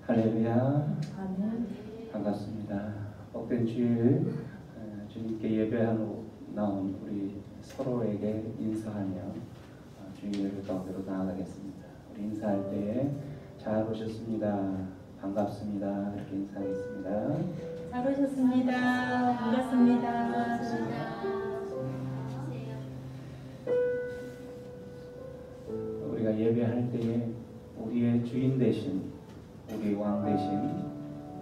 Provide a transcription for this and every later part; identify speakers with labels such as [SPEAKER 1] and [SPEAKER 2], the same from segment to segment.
[SPEAKER 1] 할렐루야.
[SPEAKER 2] 아멘.
[SPEAKER 1] 반갑습니다. 복된 주일 주님께 예배하러 나온 우리 서로에게 인사하며 주일 예배 가운데로 나아가겠습니다. 우리 인사할 때에 잘 오셨습니다. 반갑습니다. 이렇게 인사하겠습니다.
[SPEAKER 2] 잘 오셨습니다. 반갑습니다.
[SPEAKER 1] 우리가 예배할 때에 우리의 주인 되신 우리 왕 되신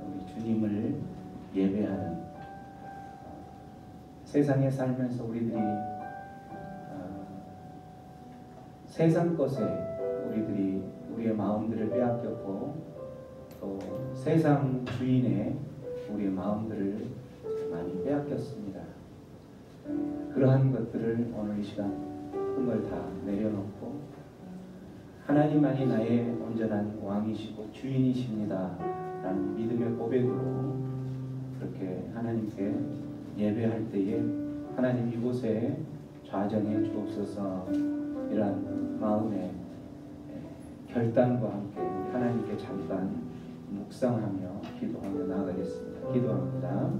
[SPEAKER 1] 우리 주님을 예배하는 세상에 살면서 우리들이 세상 것에 우리의 마음들을 빼앗겼고 또 세상 주인의 우리의 마음들을 많이 빼앗겼습니다. 그러한 것들을 오늘 이 시간 흠을 다 내려놓고 하나님만이 나의 온전한 왕이시고 주인이십니다 라는 믿음의 고백으로 그렇게 하나님께 예배할 때에 하나님 이곳에 좌정해 주옵소서 이런 마음의 결단과 함께 하나님께 잠깐 묵상하며 기도하며 나아가겠습니다. 기도합니다.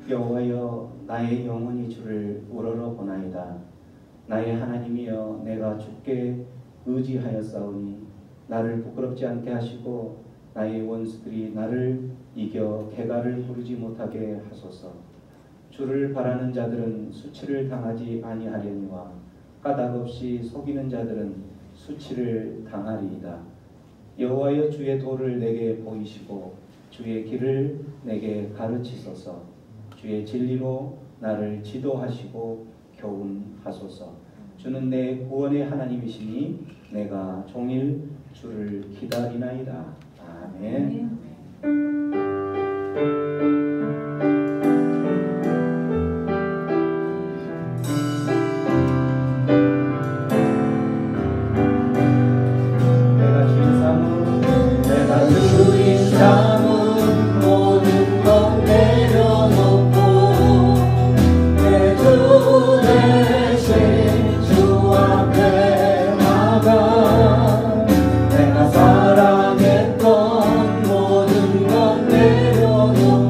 [SPEAKER 1] 여호와여 나의 영혼이 주를 우러러 보나이다. 나의 하나님이여 내가 주께 의지하였사오니 나를 부끄럽지 않게 하시고 나의 원수들이 나를 이겨 개가를 부르지 못하게 하소서. 주를 바라는 자들은 수치를 당하지 아니하려니와 까닭없이 속이는 자들은 수치를 당하리이다. 여호와여 주의 도를 내게 보이시고 주의 길을 내게 가르치소서. 주의 진리로 나를 지도하시고 교훈하소서. 주는 내 구원의 하나님이시니 내가 종일 주를 기다리나이다. 아멘. 내가 주인 삼은 내가 주인 삼은 모든 것 내려놓고 내가 사랑했던 모든 것 내려놓고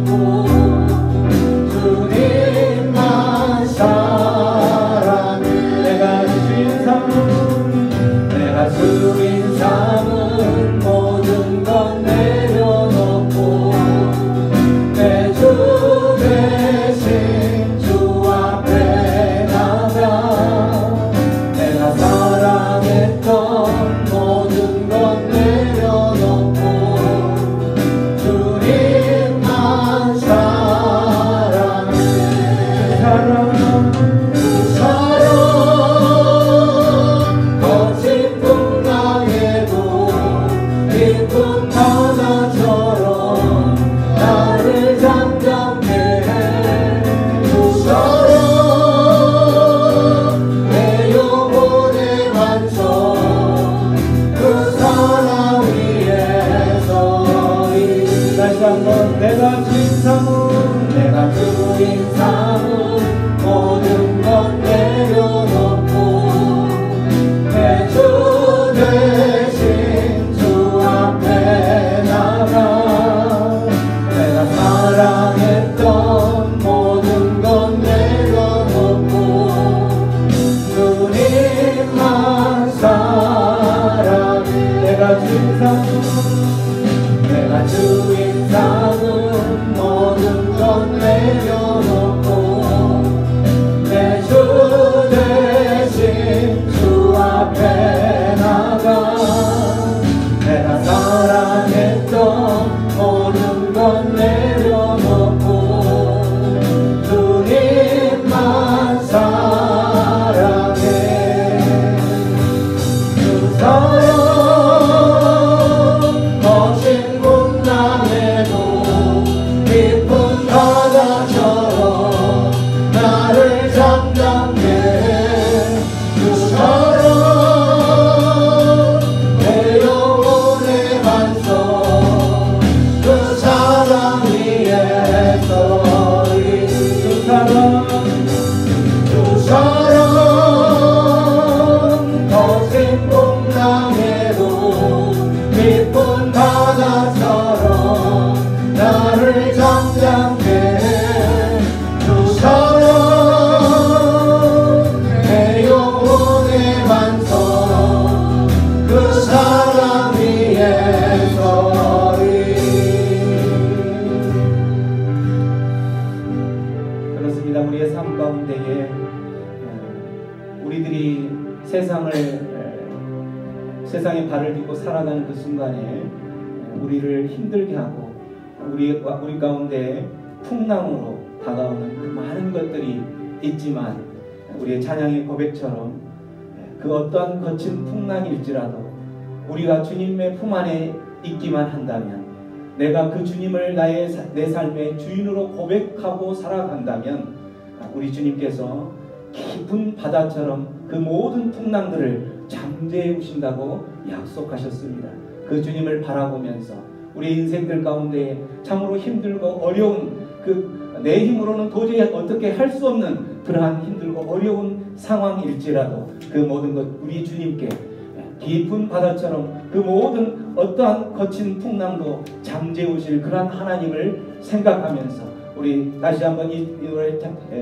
[SPEAKER 1] 세상에 발을 딛고 살아가는 그 순간에 우리를 힘들게 하고 우리 가운데 풍랑으로 다가오는 그 많은 것들이 있지만 우리의 찬양의 고백처럼 그 어떠한 거친 풍랑일지라도 우리가 주님의 품 안에 있기만 한다면, 내가 그 주님을 내 삶의 주인으로 고백하고 살아간다면 우리 주님께서 깊은 바다처럼 그 모든 풍랑들을 잠재해 오신다고 약속하셨습니다. 그 주님을 바라보면서 우리 인생들 가운데 참으로 힘들고 어려운 내 힘으로는 도저히 어떻게 할 수 없는 그러한 힘들고 어려운 상황일지라도 그 모든 것 우리 주님께 깊은 바다처럼 그 모든 어떠한 거친 풍랑도 잠재우실 그러한 하나님을 생각하면서 우리 다시 한번 이 노래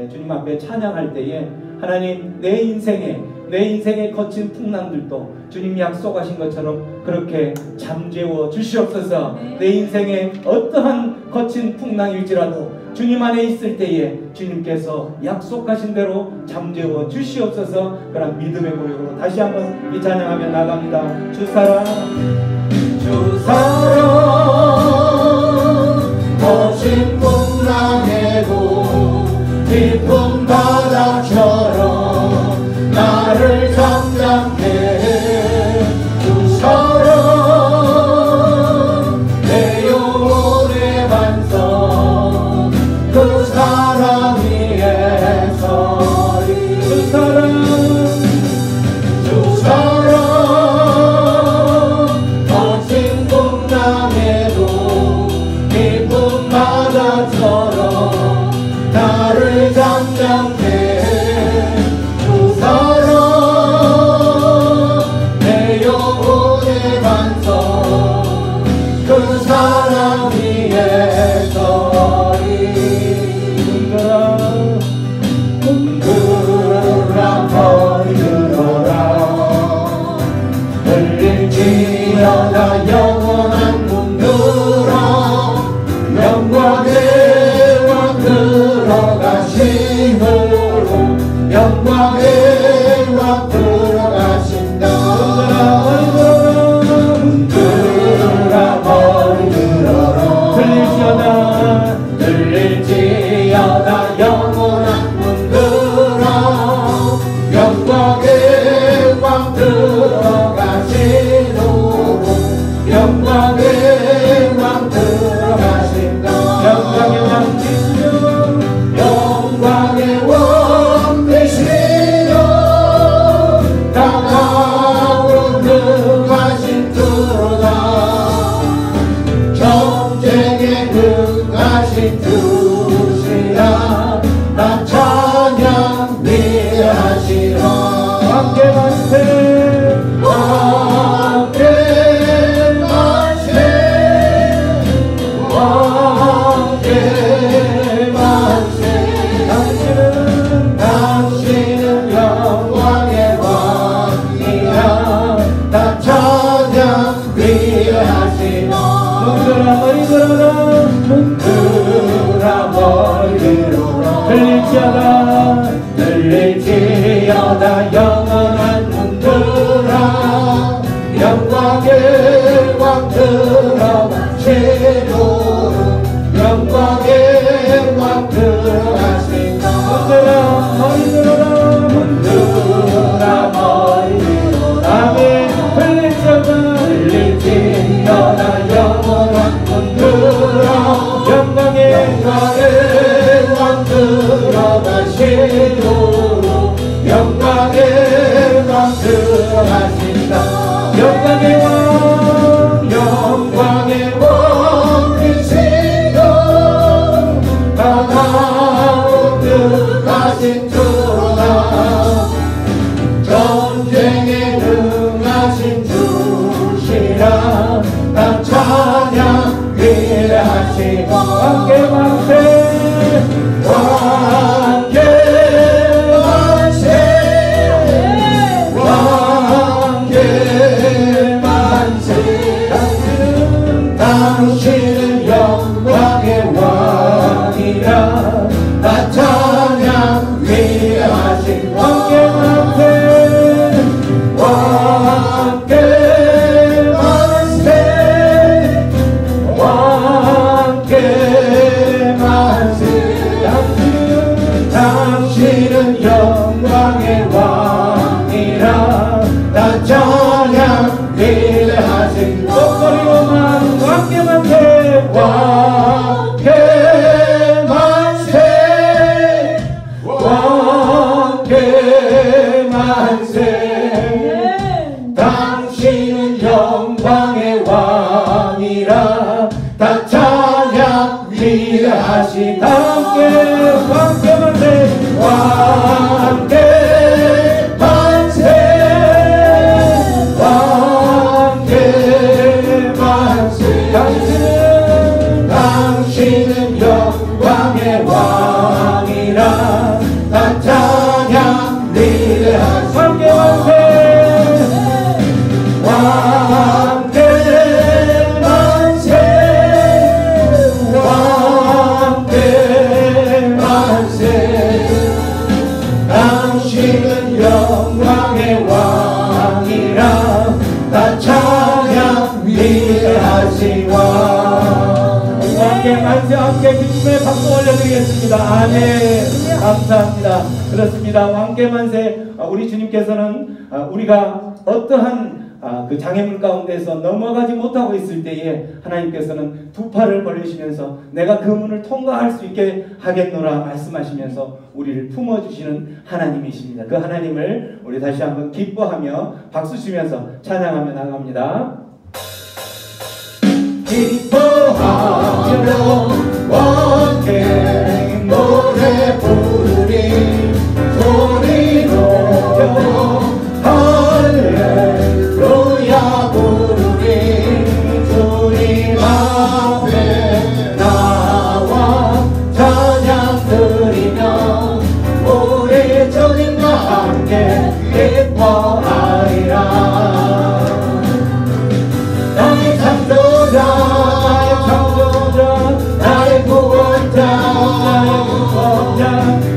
[SPEAKER 1] 주님 앞에 찬양할 때에 하나님 내 인생의 거친 풍랑들도 주님이 약속하신 것처럼 그렇게 잠재워 주시옵소서. 내 인생의 어떠한 거친 풍랑일지라도 주님 안에 있을 때에 주님께서 약속하신 대로 잠재워 주시옵소서. 그런 믿음의 고백으로 다시 한번 이 찬양하며 나갑니다. 주 사랑
[SPEAKER 3] 거친 풍랑에도 깊은 바다처럼 나를 잠잠케 해. 주 사랑 내 영혼의 반석, 그 사랑 위에 서리. 주 사랑 거친 풍랑에도 깊은 바다처럼 나를 잠잠케 해. 주 사랑 내 영혼의 반석, 그 사랑 위에 서리. 문들아 버리러라 흘릴지어다 영원한 문들아 영광의 왕 들어가시므로 영광의 왕 들어가신다. 문들아 버리러라 들릴지어다 영원한 문들아 영광의 왕 들어가시도록 영광의 왕 들어가신다. 영광의 왕 되시며 다가오는 능하신 주로다. 전쟁에 능하신 주시라. 나 찬양 위하시라. 함께 만세 함께 만세 함께 만세. 당신은 영광의 왕이라. 나 찬양 위하시라. 문들아 멀리로라 들릴지어다 영원한 문들아 영광의 왕 들어가시도록 영광의 왕 들어가신다. 문들아 멀리로라 들릴지어다 영원한 문들아 영광의 왕 들어가시도록 영광의 왕 들어가신다. 영광의 왕 되시고 다가오는 능하신 주로다. 전쟁에 능하신 주시라. 나 찬양 위하시고 함께 만세 함께 만세 함께 만세. 당신은 영광의 왕이라. 나 찬양 위하시고 함께 만세 만세 당신은 영광의 왕이라 다 찬양 위대하시다 함께 만세 왕께 만세 왕께 만세 당신은 영광의 왕이라 다 찬양 위대하시다 함께 만세 왕께 만세 왕께 만세 당신은 영광의 왕이라 다 찬양 위대하신 왕 왕께 만세 함께 기쁨의 박수 올려드리겠습니다. 아멘 감사합니다. 그렇습니다. 왕께 만세 우리 주님께서는 우리가 어떠한 그 장애물 가운데서 넘어가지 못하고 있을 때에 하나님께서는 두 팔을 벌리시면서 내가 그 문을 통과할 수 있게 하겠노라 말씀하시면서 우리를 품어주시는 하나님이십니다. 그 하나님을 우리 다시 한번 기뻐하며 박수 치면서 찬양하며 나갑니다. 기뻐하며 왕께 노래 부르리 소리 높여 할렐루야 부르리 주님 앞에 나와 찬양 드리며 우리 주님과 함께 기뻐하리라 나의 창조자 나의 구원자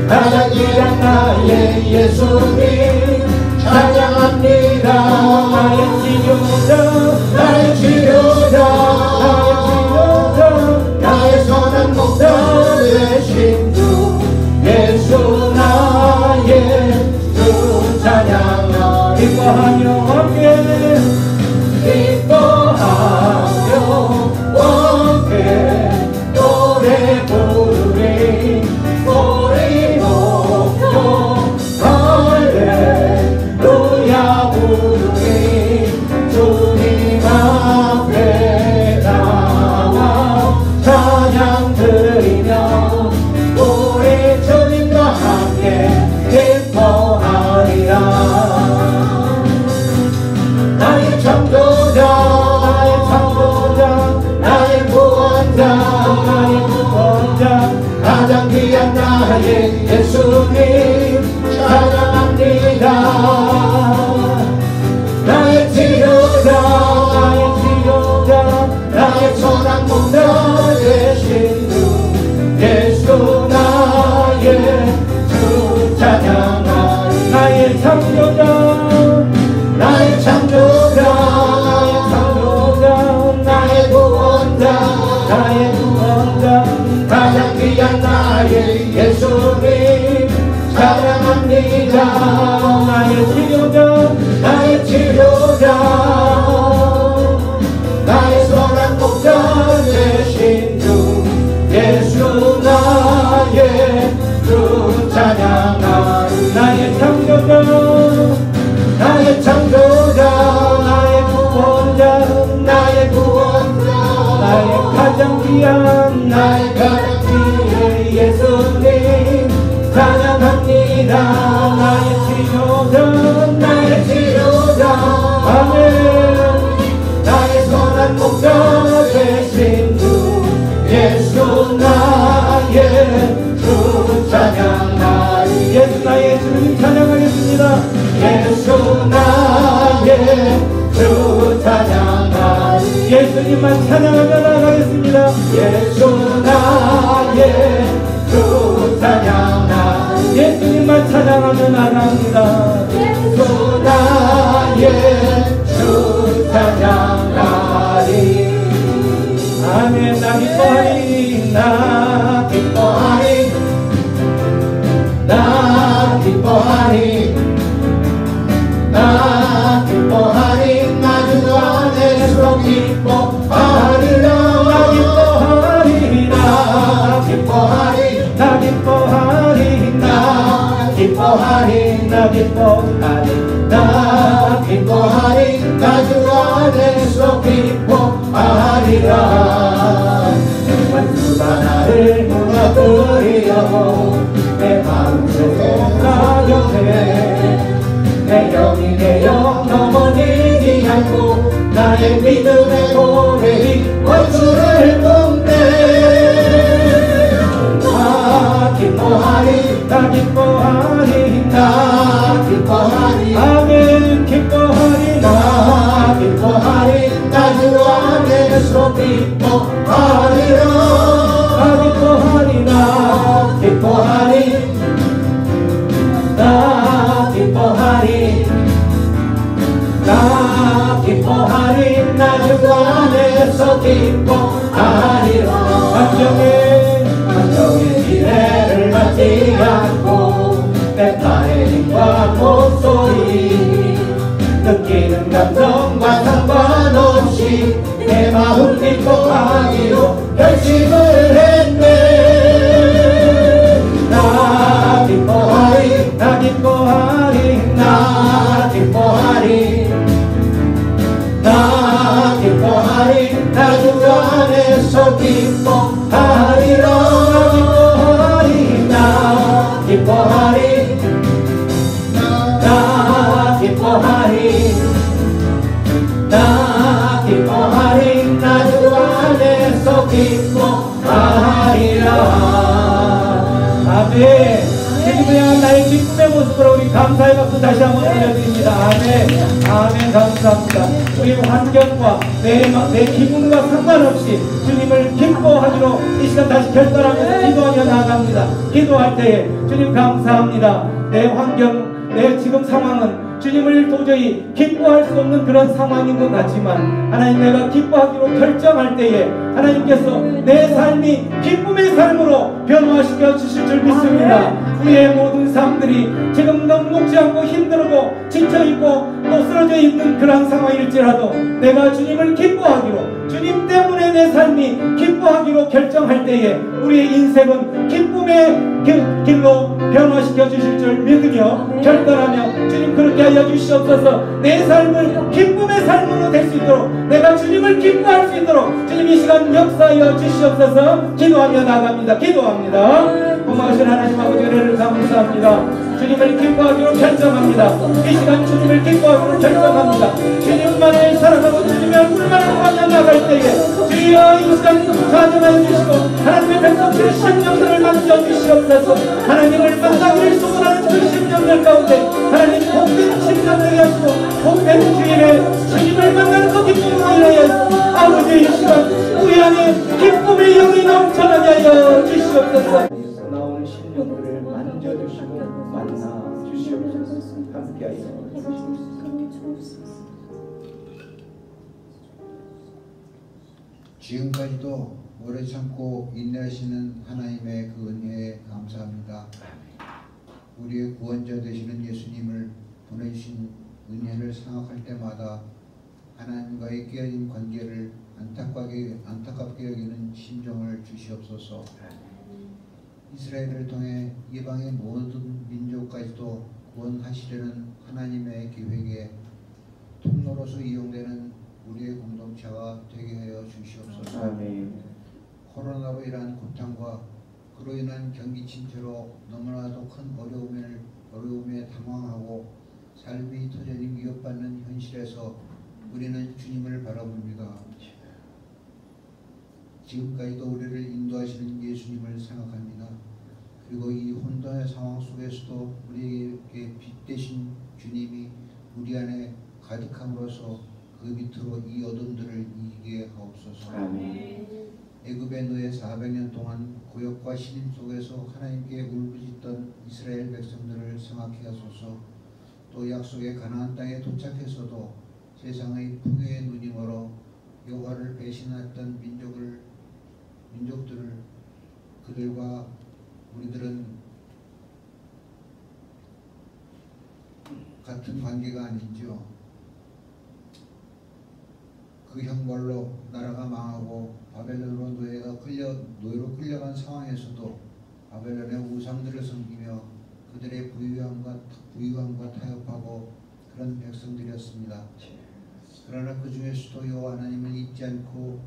[SPEAKER 3] 가장 귀한 나의 예수님 찬양합니다 나의 치료자 나의 치료자 나의 선한 목자 되신 주 예수 나의 주 찬양하 기뻐하며 함께 기뻐하며 왕께 노래 부르리 소리 높여 할렐루야 부르리 주님 앞에 나와 찬양 드리며 우리 주님과 함께 기뻐하리라 나의 창조자 나의 구원자 가장 귀한 나의 예수님 찬양합니다 나의 치료자 나의 선한 목자 되신 주 예수 나의 주 찬양하리 나의 창조자 나의 구원자 가장 귀한 나의 예수님 찬양합니다 나의 치료자 나의 선한 목자 되신 주 예수 나의 주 찬양하리 나의 창조자 나의 구원자 나의 가장 귀한 예수님 찬양합니다 나의 치료자 아멘 나의 선한 목자 되신 주 예수 나의 주 찬양하리 예수 나의 주님 찬양하겠습니다 예수 나의 주 찬양하리 예수님만 찬양하며 나가겠습니다 예수 나의 주 찬양하리 예수님만 찬양하며 나갑니다 예수 나의 주 찬양하리 아멘 나 기뻐하리 나 주 안에서 기뻐하리라 나 기뻐하리 나 기뻐하리 나 주 안에서 기뻐하리라 원수가 나를 무너뜨리려고 내 마음속에 가격해 내 영이 내 영 넘어지지 않고 나의 믿음의 고백이 원수를 뿜네 나 기뻐하리 나 기뻐하리 나 기뻐하리 아멘 기뻐하리 나 기뻐하리 나 주 안에서 기뻐하리라 나 기뻐하리 나 기뻐하리 나 기뻐하리 나 기뻐하리 나 주 안에서 기뻐하리라 감정의 지혜를 받지 않고 내 팔의 힘과 목소리 느끼는 감정과 상관없이 내 마음 기뻐하기로 결심을 했네 나 기뻐하리 나 기뻐하리 나 기뻐하리 나 기뻐하리 나 주 안에서 기뻐하리라 나 기뻐하리 나 기뻐하리 나 기뻐하리 나 주 안에서 기뻐하리라 아멘 주님을 향한 나의 기쁨의 모습으로 우리 감사의 박수 다시 한번 올려드립니다. 아멘 아멘 감사합니다. 우리 환경과 내 기분과 상관없이 주님을 기뻐하기로 이 시간 다시 결단하면서 기도하며 나아갑니다. 기도할 때에 주님 감사합니다. 내 환경 내 지금 상황은 주님을 도저히 기뻐할 수 없는 그런 상황인 것 같지만 하나님 내가 기뻐하기로 결정할 때에 하나님께서 내 삶이 기쁨의 삶으로 변화시켜 주실 줄 믿습니다. 우리의 모든 삶들이 지금 녹록지 않고 힘들고 지쳐있고 또 쓰러져 있는 그런 상황일지라도 내가 주님을 기뻐하기로 주님 때문에 내 삶이 기뻐하기로 결정할 때에 우리의 인생은 기쁨의 길로 변화시켜 주실 줄 믿으며 결단하며 주님 그렇게 하여 주시옵소서. 내 삶을 기쁨의 삶으로 될 수 있도록 내가 주님을 기뻐할 수 있도록 주님 이 시간 역사하여 주시옵소서. 기도하며 나갑니다. 기도합니다. 고마우신 하나님 아버지 은혜를 감사합니다. 주님을 기뻐하기로 결정합니다. 이 시간 주님을 기뻐하기로 결정합니다. 주님만을 사랑하고 주님의 얼굴만 보며 나갈 때에 주여 이 시간 가정하여 주시고 하나님의 백성들의 심령들을 만져 주시옵소서. 하나님을 만나기를 소원하는 그 심령들 가운데 하나님 복된 심령들이 하시고 복된 주일에 주님을 만나는 그 기쁨으로 인하여 아버지 이 시간 우리 안에 기쁨의 영이 넘쳐나게 하여 주시옵소서. 나오는 심령들을 만져주시고 만나 주시옵소서. 함께하여 주시옵소서.
[SPEAKER 4] 지금까지도 오래 참고 인내하시는 하나님의 그 은혜에 감사합니다. 우리의 구원자 되시는 예수님을 보내주신 은혜를 생각할 때마다 하나님과의 깨어진 관계를 안타깝게 여기는 심정을 주시옵소서. 이스라엘을 통해 이방의 모든 민족까지도 구원하시려는 하나님의 계획에 통로로서 이용되는 우리의 공동체가 되게 하여 주시옵소서.
[SPEAKER 1] 아멘.
[SPEAKER 4] 코로나로 인한 고통과 그로 인한 경기 침체로 너무나도 큰 어려움에 당황하고 삶이 터전히 위협받는 현실에서 우리는 주님을 바라봅니다. 지금까지도 우리를 인도하시는 예수님을 생각합니다. 그리고 이 혼돈의 상황 속에서도 우리에게 빛 되신 주님이 우리 안에 가득함으로써 그 밑으로 이 어둠들을 이기게 하옵소서.
[SPEAKER 1] 아멘.
[SPEAKER 4] 애굽의 노예 400년 동안 고역과 신임 속에서 하나님께 울부짖던 이스라엘 백성들을 생각해 하소서. 또 약속의 가나안 땅에 도착해서도 세상의 풍요에 눈이 멀어 여호와를 배신했던 민족들을 그들과 우리들은 같은 관계가 아닌지요. 그 형벌로 나라가 망하고 바벨론으로 노예로 끌려간 상황에서도 바벨론의 우상들을 섬기며 그들의 부유함과 타협하고 그런 백성들이었습니다. 그러나 그 중에서도 여호와 하나님을 잊지 않고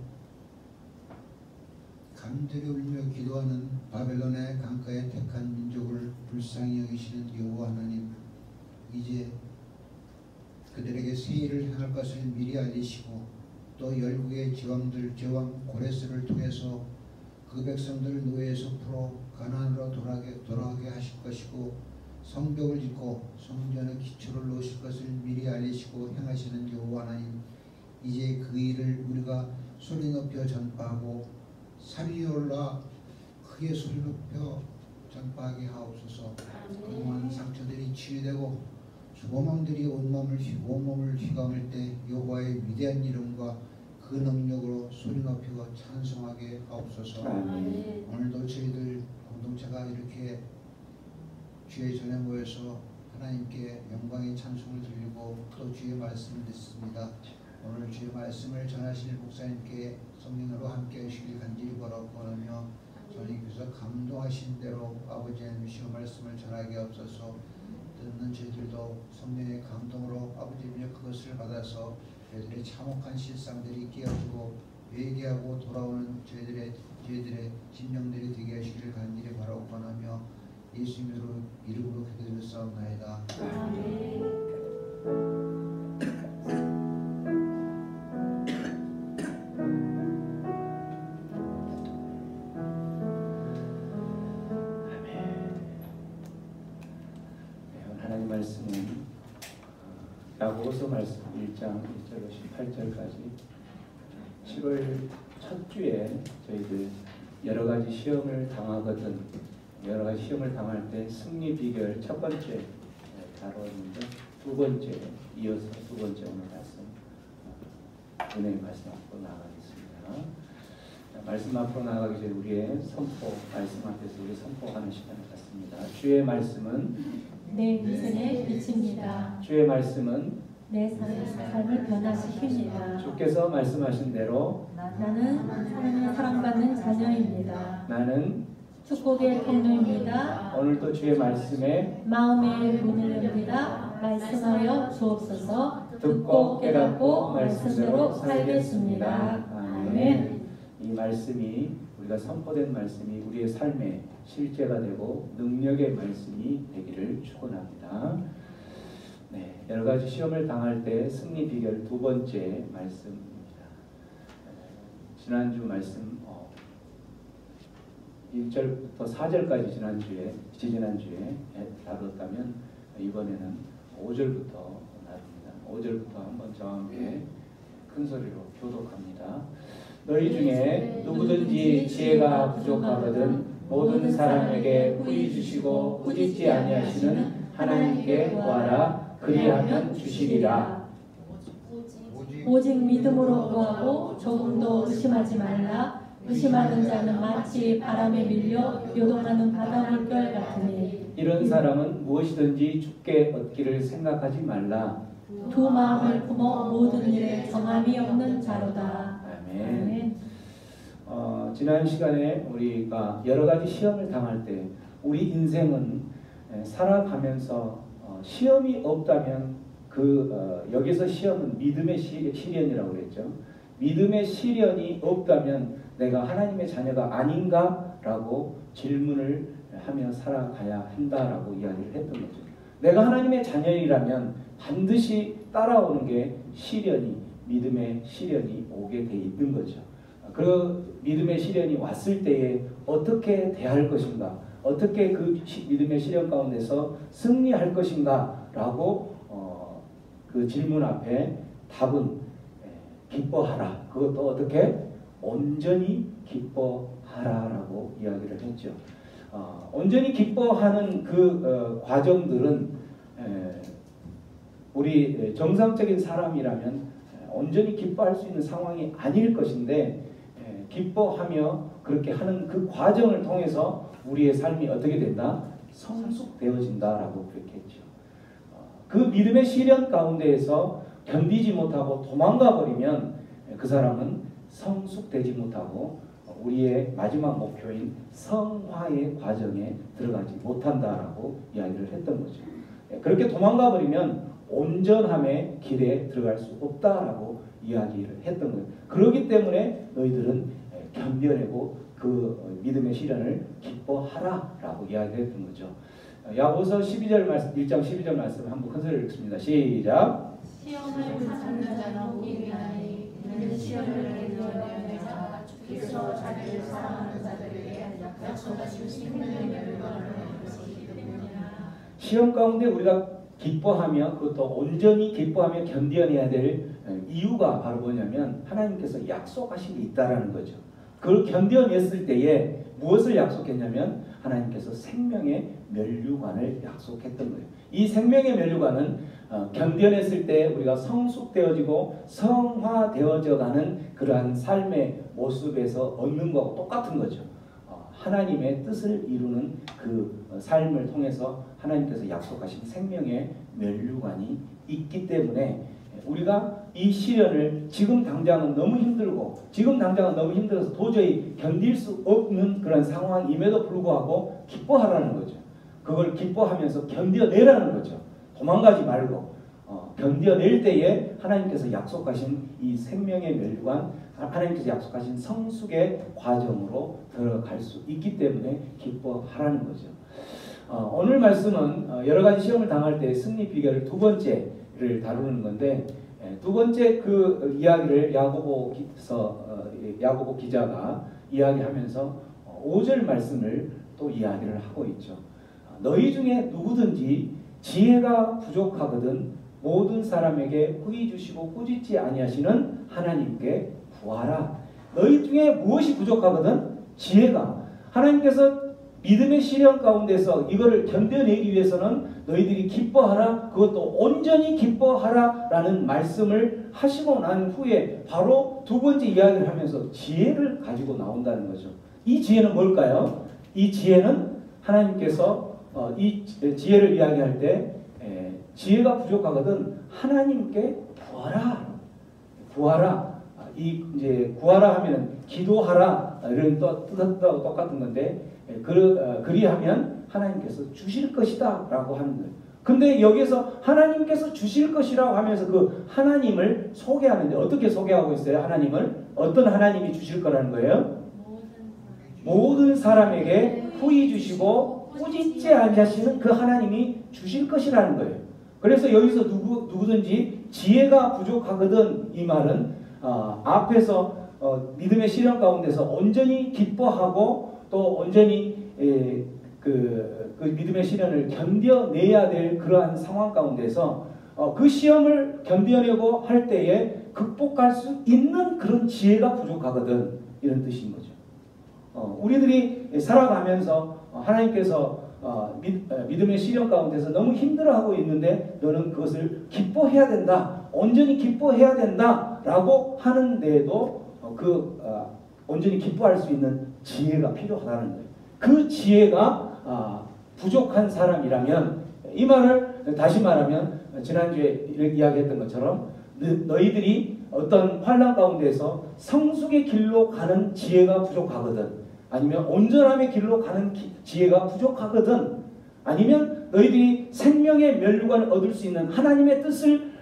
[SPEAKER 4] 간절히 울며 기도하는 바벨론의 강가에 택한 민족을 불쌍히 여기시는 여호와 하나님, 이제 그들에게 새 일을 행할 것을 미리 알리시고 또 열국의 제왕 고레스를 통해서 그 백성들을 노예에서 풀어 가나안으로 돌아가게 하실 것이고 성벽을 짓고 성전의 기초를 놓으실 것을 미리 알리시고 행하시는 여호와 하나님, 이제 그 일을 우리가 소리 높여 전파하고 산이 올라 크게 소리 높여 전파하게 하옵소서. 그동안 상처들이 치유되고 수고망들이 온몸을 휘감을 때 여호와의 위대한 이름과 그 능력으로 소리 높여 찬송하게 하옵소서. 오늘도 저희들 공동체가 이렇게 주의 전에 모여서 하나님께 영광의 찬송을 드리고 또 주의 말씀을 듣습니다. 오늘 주의 말씀을 전하실 목사님께 성령으로 함께 하시길 간절히 바라고하며 주님께서 감동하신 대로 아버지 하나님 주의 말씀을 전하게 없어서 듣는 저희들도 성령의 감동으로 아버지의 그것을 받아서 저희들의 참혹한 실상들이 깨어지고 회개하고 돌아오는 저희들의 심령들이 되게 하시기를 간절히 바라고하며 예수님으로 이름으로 기도드렸사옵나이다. 아멘.
[SPEAKER 1] 하나님 말씀은 야고보서 말씀 1장 1절로 18절까지 7월 첫 주에 저희들 여러 가지 시험을 당하거든 여러 가지 시험을 당할 때 승리 비결 첫 번째 다루었는데 두 번째 이어서 두 번째 오늘 말씀 은혜의 말씀 앞으로 나가겠습니다. 말씀 앞으로 나가기 전에 우리의 선포 말씀 앞에서 우리 선포하는 시간을 갖습니다. 주의 말씀은
[SPEAKER 2] 내 인생의 빛입니다.
[SPEAKER 1] 주의 말씀은
[SPEAKER 2] 내 삶을 변화시킵니다.
[SPEAKER 1] 주께서 말씀하신 대로
[SPEAKER 2] 나는 하나님의 사랑받는 자녀입니다.
[SPEAKER 1] 나는
[SPEAKER 2] 축복의 통로입니다.
[SPEAKER 1] 오늘도 주의 말씀에
[SPEAKER 2] 마음의 문을 엽니다. 말씀하여 주옵소서.
[SPEAKER 1] 듣고 깨닫고
[SPEAKER 2] 말씀대로 살겠습니다. 아멘.
[SPEAKER 1] 이 말씀이 우리가 선포된 말씀이 우리의 삶에 실제가 되고 능력의 말씀이 되기를 축원합니다. 네, 여러 가지 시험을 당할 때 승리 비결 두 번째 말씀입니다. 지난주 말씀 1절부터 4절까지 지지난주에 다뤘다면 이번에는 5절부터 다룹니다. 5절부터 한번 저와 함께 큰 소리로 교독합니다. 너희 중에 누구든지 지혜가 부족하거든 모든 사람에게 후히 주시고 꾸짖지 아니하시는 하나님께 구하라. 그리하면 주시리라.
[SPEAKER 2] 오직 믿음으로 구하고 조금도 의심하지 말라. 의심하는 자는 마치 바람에 밀려 요동하는 바닷물결 같으니
[SPEAKER 1] 이런 사람은 무엇이든지 주께 얻기를 생각하지 말라.
[SPEAKER 2] 두 마음을 품어 모든 일에 정함이 없는 자로다.
[SPEAKER 1] 아멘. 지난 시간에 우리가 여러 가지 시험을 당할 때 우리 인생은 살아가면서 시험이 없다면 여기서 시험은 믿음의 시련이라고 그랬죠. 믿음의 시련이 없다면 내가 하나님의 자녀가 아닌가라고 질문을 하며 살아가야 한다라고 이야기를 했던 거죠. 내가 하나님의 자녀이라면 반드시 따라오는 게 믿음의 시련이 오게 돼 있는 거죠. 그 믿음의 시련이 왔을 때에 어떻게 대할 것인가, 어떻게 그 믿음의 시련 가운데서 승리할 것인가 라고 그 질문 앞에 답은 기뻐하라. 그것도 어떻게? 온전히 기뻐하라 라고 이야기를 했죠. 온전히 기뻐하는 그 과정들은 우리 정상적인 사람이라면 온전히 기뻐할 수 있는 상황이 아닐 것인데 기뻐하며 그렇게 하는 그 과정을 통해서 우리의 삶이 어떻게 된다? 성숙되어진다라고 그렇게 했죠. 그 믿음의 시련 가운데에서 견디지 못하고 도망가 버리면 그 사람은 성숙되지 못하고 우리의 마지막 목표인 성화의 과정에 들어가지 못한다라고 이야기를 했던 거죠. 그렇게 도망가 버리면 온전함의 길에 들어갈 수 없다라고 이야기를 했던 거예요. 그렇기 때문에 너희들은 견뎌내고 그 믿음의 시련을 기뻐하라라고 이야기했던 거죠. 야고보서 1장 12절 말씀 한번 큰 소리로 읽습니다. 시작.
[SPEAKER 2] 시험을 받는 자는 복이 있나니 이는 시험을 견뎌내는 자가 주께서 자기를 사랑하는 자들에게 약속하신 생명의 멸류관을 얻으시기 때문이라.
[SPEAKER 1] 시험 가운데 우리가 기뻐하며 그것도 온전히 기뻐하며 견뎌내야 될 이유가 바로 뭐냐면 하나님께서 약속하신 게 있다라는 거죠. 그걸 견뎌냈을 때에 무엇을 약속했냐면 하나님께서 생명의 멸류관을 약속했던 거예요. 이 생명의 멸류관은 견뎌냈을 때 우리가 성숙되어지고 성화되어져가는 그러한 삶의 모습에서 얻는 거하고 똑같은 거죠. 하나님의 뜻을 이루는 그 삶을 통해서 하나님께서 약속하신 생명의 멸류관이 있기 때문에 우리가 이 시련을 지금 당장은 너무 힘들고 지금 당장은 너무 힘들어서 도저히 견딜 수 없는 그런 상황임에도 불구하고 기뻐하라는 거죠. 그걸 기뻐하면서 견뎌내라는 거죠. 도망가지 말고 견뎌낼 때에 하나님께서 약속하신 이 생명의 멸류관, 하나님께서 약속하신 성숙의 과정으로 들어갈 수 있기 때문에 기뻐하라는 거죠. 오늘 말씀은 여러 가지 시험을 당할 때 승리 비결 두 번째를 다루는 건데 두 번째 그 이야기를 야고보 기자가 이야기하면서 5절 말씀을 또 이야기를 하고 있죠. 너희 중에 누구든지 지혜가 부족하거든 모든 사람에게 후히 주시고 꾸짖지 아니하시는 하나님께 구하라. 너희 중에 무엇이 부족하거든? 지혜가. 하나님께서 믿음의 시련 가운데서 이거를 견뎌내기 위해서는 너희들이 기뻐하라, 그것도 온전히 기뻐하라 라는 말씀을 하시고 난 후에 바로 두 번째 이야기를 하면서 지혜를 가지고 나온다는 거죠. 이 지혜는 뭘까요? 이 지혜는 하나님께서 이 지혜를 이야기할 때 지혜가 부족하거든 하나님께 구하라. 구하라. 이제 구하라 하면은 기도하라 이런 뜻하고 똑같은 건데 그리하면 하나님께서 주실 것이다 라고 하는 거예요. 근데 여기서 하나님께서 주실 것이라고 하면서 그 하나님을 소개하는데 어떻게 소개하고 있어요? 하나님을 어떤 하나님이 주실 거라는 거예요? 모든 사람에게 후히 주시고 꾸짖지 아니하시는 그 하나님이 주실 것이라는 거예요. 그래서 여기서 누구든지 지혜가 부족하거든 이 말은 앞에서 믿음의 시련 가운데서 온전히 기뻐하고 또 온전히 그 믿음의 시련을 견뎌내야 될 그러한 상황 가운데서 그 시험을 견뎌내고 할 때에 극복할 수 있는 그런 지혜가 부족하거든 이런 뜻인 거죠. 우리들이 살아가면서 하나님께서 믿음의 시련 가운데서 너무 힘들어하고 있는데 너는 그것을 기뻐해야 된다. 온전히 기뻐해야 된다. 라고 하는데도 온전히 기뻐할 수 있는 지혜가 필요하다는 거예요. 그 지혜가 부족한 사람이라면 이 말을 다시 말하면 지난주에 이야기했던 것처럼 너희들이 어떤 환난 가운데서 성숙의 길로 가는 지혜가 부족하거든 아니면 온전함의 길로 가는 지혜가 부족하거든 아니면 너희들이 생명의 멸류관을 얻을 수 있는 하나님의 뜻을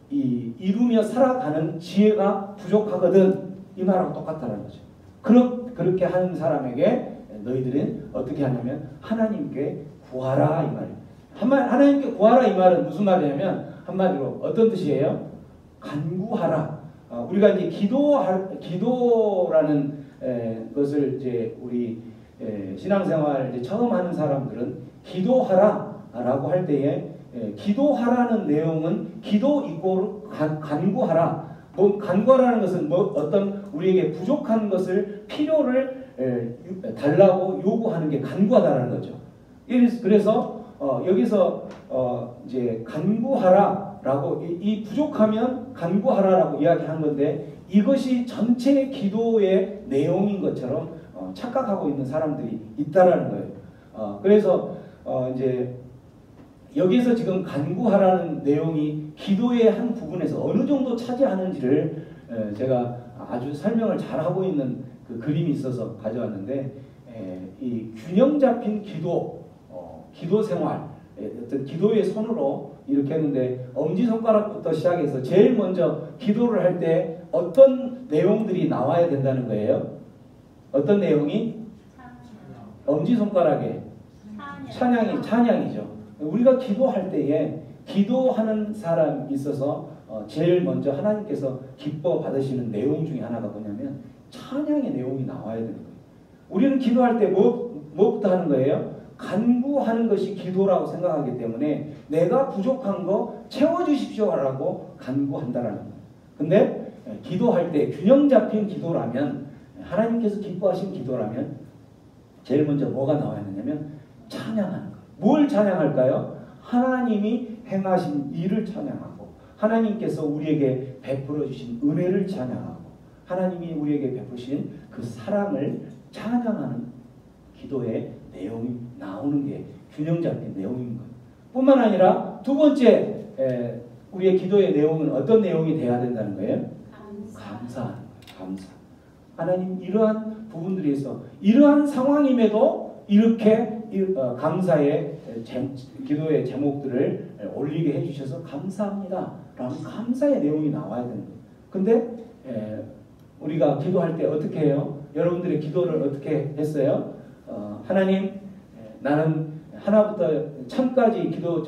[SPEAKER 1] 이루며 살아가는 지혜가 부족하거든 이 말하고 똑같다는 거죠. 그렇게 하는 사람에게 너희들은 어떻게 하냐면 하나님께 구하라 이 말이에요. 하나님께 구하라 이 말은 무슨 말이냐면 한마디로 어떤 뜻이에요? 간구하라. 우리가 이제 기도라는 것을 이제 우리 신앙생활 이제 처음 하는 사람들은 기도하라라고 할 때에 기도하라는 내용은 기도 이꼬르 간구하라. 간구하라는 것은 어떤 우리에게 부족한 것을 필요를 달라고 요구하는 게 간구하다라는 거죠. 그래서 여기서 이제 간구하라라고 이 부족하면 간구하라라고 이야기한 건데 이것이 전체 기도의 내용인 것처럼 착각하고 있는 사람들이 있다라는 거예요. 그래서 이제 여기서 지금 간구하라는 내용이 기도의 한 부분에서 어느 정도 차지하는지를 제가 아주 설명을 잘하고 있는 그 그림이 있어서 가져왔는데 이 균형 잡힌 기도 생활 어떤 기도의 손으로 이렇게 했는데 엄지손가락부터 시작해서 제일 먼저 기도를 할 때 어떤 내용들이 나와야 된다는 거예요? 어떤 내용이? 엄지손가락에 찬양이죠. 우리가 기도할 때에 기도하는 사람이 있어서 제일 먼저 하나님께서 기뻐 받으시는 내용 중에 하나가 뭐냐면 찬양의 내용이 나와야 되는 거예요. 우리는 기도할 때 뭐부터 하는 거예요? 간구하는 것이 기도라고 생각하기 때문에 내가 부족한 거 채워주십시오라고 간구한다라는 거예요. 근데 기도할 때 균형 잡힌 기도라면 하나님께서 기뻐하신 기도라면 제일 먼저 뭐가 나와야 되냐면 찬양하는 거예요. 뭘 찬양할까요? 하나님이 행하신 일을 찬양하고 하나님께서 우리에게 베풀어 주신 은혜를 찬양하고 하나님이 우리에게 베푸신 그 사랑을 찬양하는 기도의 내용이 나오는 게 균형 잡힌 내용인 거예요. 뿐만 아니라 두 번째 우리의 기도의 내용은 어떤 내용이 돼야 된다는 거예요? 감사하는 거예요. 감사. 하나님 이러한 부분들에서 이러한 상황임에도 이렇게 감사의 기도의 제목들을 올리게 해주셔서 감사합니다 라는 감사의 내용이 나와야 되는 거예요. 근데 우리가 기도할 때 어떻게 해요? 여러분들의 기도를 어떻게 했어요? 하나님 나는 하나부터 천까지 기도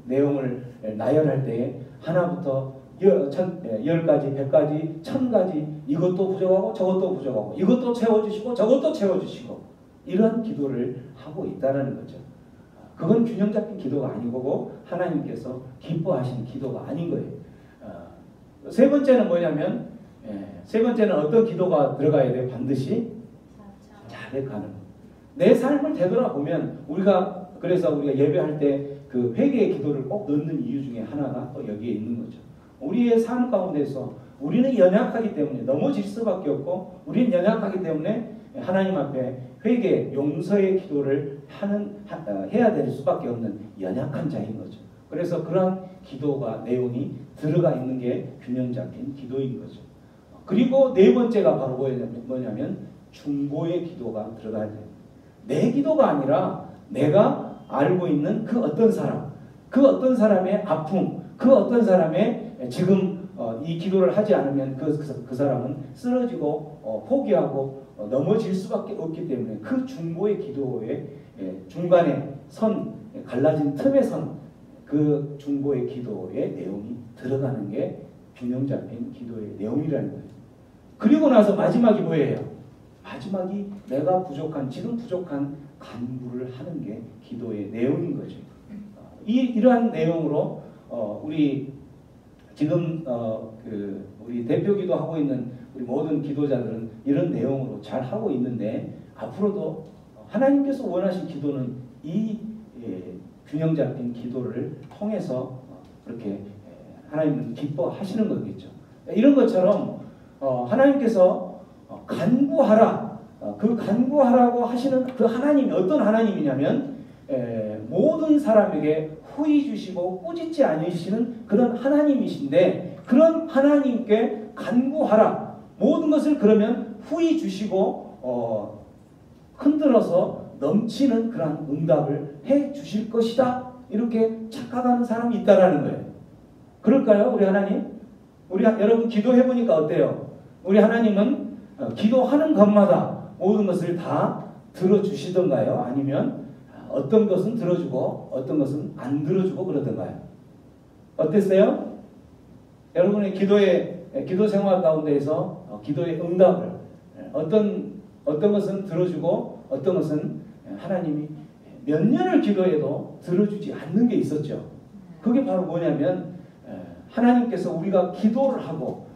[SPEAKER 1] 내용을 나열할 때 하나부터 10가지, 100가지, 1000가지 이것도 부족하고 저것도 부족하고 이것도 채워주시고 저것도 채워주시고 이런 기도를 하고 있다는 거죠. 그건 균형 잡힌 기도가 아니고 하나님께서 기뻐하시는 기도가 아닌 거예요. 세 번째는 뭐냐면 세 번째는 어떤 기도가 들어가야 돼요? 반드시 자백하는 거. 내 삶을 되돌아보면 그래서 우리가 예배할 때 그 회개의 기도를 꼭 넣는 이유 중에 하나가 또 여기에 있는 거죠. 우리의 삶 가운데서 우리는 연약하기 때문에 넘어질 수밖에 없고 우리는 연약하기 때문에 하나님 앞에 회개, 용서의 기도를 해야 될 수밖에 없는 연약한 자인 거죠. 그래서 그러한 기도가 내용이 들어가 있는 게 균형 잡힌 기도인 거죠. 그리고 네 번째가 바로 뭐냐면 중보의 기도가 들어가야 돼요. 내 기도가 아니라 내가 알고 있는 그 어떤 사람, 그 어떤 사람의 아픔, 그 어떤 사람의 지금 이 기도를 하지 않으면 그 사람은 쓰러지고 포기하고 넘어질 수밖에 없기 때문에 그 중보의 기도의 중간에 갈라진 틈에 그 중보의 기도의 내용이 들어가는 게 균형 잡힌 기도의 내용이라는 거예요. 그리고 나서 마지막이 뭐예요? 마지막이 내가 지금 부족한 간구를 하는 게 기도의 내용인 거죠. 이러한 내용으로 우리 지금 우리 대표기도 하고 있는 우리 모든 기도자들은 이런 내용으로 잘 하고 있는데 앞으로도 하나님께서 원하신 기도는 이 균형 잡힌 기도를 통해서 그렇게 하나님은 기뻐하시는 거겠죠. 이런 것처럼 하나님께서 간구하라. 그 간구하라고 하시는 그 하나님이 어떤 하나님이냐면 모든 사람에게 후히 주시고 꾸짖지 않으시는 그런 하나님이신데 그런 하나님께 간구하라. 모든 것을 그러면 후히 주시고 흔들어서 넘치는 그런 응답을 해 주실 것이다. 이렇게 착각하는 사람이 있다라는 거예요. 그럴까요? 우리 하나님? 여러분 기도해 보니까 어때요? 우리 하나님은 기도하는 것마다 모든 것을 다 들어주시던가요? 아니면 어떤 것은 들어주고 어떤 것은 안 들어주고 그러던가요? 어땠어요? 여러분의 기도 생활 가운데에서 기도의 응답을 어떤 것은 들어주고 어떤 것은 하나님이 몇 년을 기도해도 들어주지 않는 게 있었죠. 그게 바로 뭐냐면 하나님께서 우리가 기도를 하고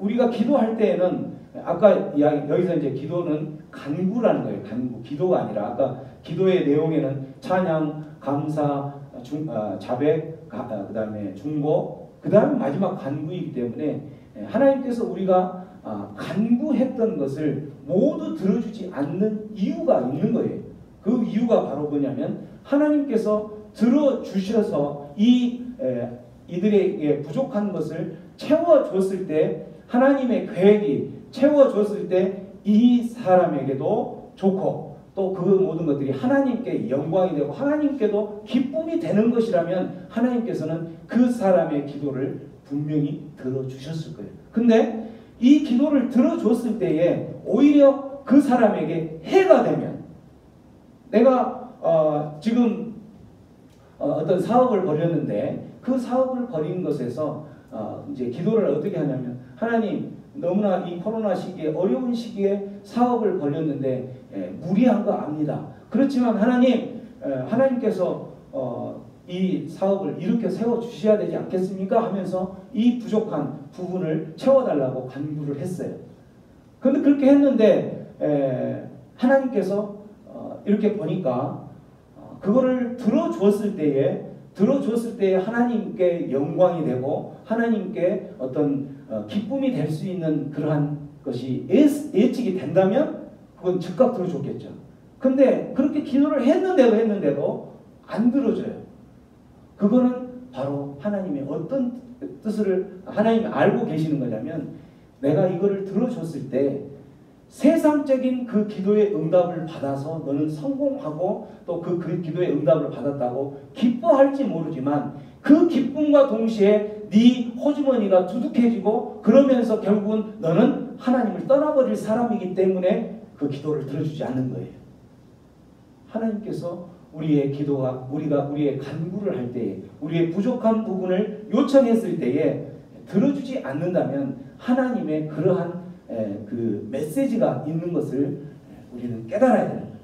[SPEAKER 1] 우리가 기도할 때에는 아까 여기서 이제 기도는 간구라는 거예요. 간구. 기도가 아니라 아까 기도의 내용에는 찬양, 감사, 자백, 그 다음에 중보, 그 다음에 마지막 간구이기 때문에 하나님께서 우리가 간구했던 것을 모두 들어주지 않는 이유가 있는 거예요. 그 이유가 바로 뭐냐면 하나님께서 들어주셔서 이들에게 부족한 것을 채워줬을 때 하나님의 계획이 채워줬을 때 이 사람에게도 좋고 또 그 모든 것들이 하나님께 영광이 되고 하나님께도 기쁨이 되는 것이라면 하나님께서는 그 사람의 기도를 분명히 들어주셨을 거예요. 근데 이 기도를 들어줬을 때에 오히려 그 사람에게 해가 되면, 내가 지금 어떤 사업을 벌였는데 그 사업을 벌인 것에서 이제 기도를 어떻게 하냐면, 하나님, 너무나 이 코로나 시기에, 어려운 시기에 사업을 벌였는데 무리한 거 압니다. 그렇지만 하나님, 하나님께서 이 사업을 이렇게 세워주셔야 되지 않겠습니까? 하면서 이 부족한 부분을 채워달라고 간구를 했어요. 그런데 그렇게 했는데 하나님께서 이렇게 보니까 그거를 들어주었을 때에 하나님께 영광이 되고 하나님께 어떤 기쁨이 될 수 있는 그러한 것이 예측이 된다면 그건 즉각 들어줬겠죠. 근데 그렇게 기도를 했는데도 안 들어줘요. 그거는 바로 하나님의 어떤 뜻을 하나님이 알고 계시는 거냐면, 내가 이거를 들어줬을 때 세상적인 그 기도의 응답을 받아서 너는 성공하고 또 그 기도의 응답을 받았다고 기뻐할지 모르지만, 그 기쁨과 동시에 네 호주머니가 두둑해지고 그러면서 결국은 너는 하나님을 떠나버릴 사람이기 때문에 그 기도를 들어주지 않는 거예요. 하나님께서 우리의 우리의 간구를 할 때에, 우리의 부족한 부분을 요청했을 때에 들어주지 않는다면 하나님의 그러한 그 메시지가 있는 것을 우리는 깨달아야 되는 거예요.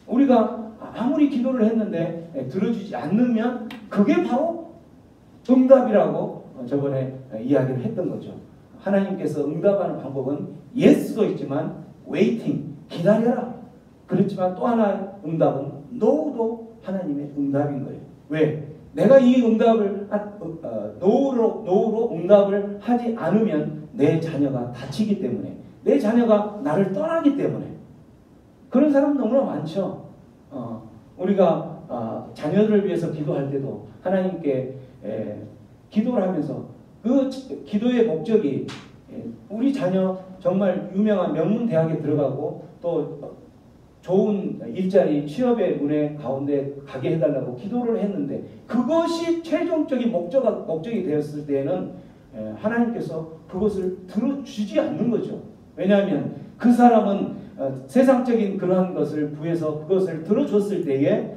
[SPEAKER 1] 우리가 아무리 기도를 했는데 들어주지 않으면 그게 바로 응답이라고 저번에 이야기를 했던 거죠. 하나님께서 응답하는 방법은 예스도 있지만 waiting, 기다려라. 그렇지만 또 하나 응답은 no도 하나님의 응답인 거예요. 왜? 내가 이 응답을 no로 응답을 하지 않으면 내 자녀가 다치기 때문에, 내 자녀가 나를 떠나기 때문에. 그런 사람 너무나 많죠. 우리가 자녀를 위해서 기도할 때도 하나님께 기도를 하면서 그 기도의 목적이 우리 자녀 정말 유명한 명문 대학에 들어가고 또 좋은 일자리 취업의 문에 가운데 가게 해달라고 기도를 했는데, 그것이 최종적인 목적이 되었을 때에는 하나님께서 그것을 들어주지 않는 거죠. 왜냐하면 그 사람은 세상적인 그러한 것을 구해서 그것을 들어줬을 때에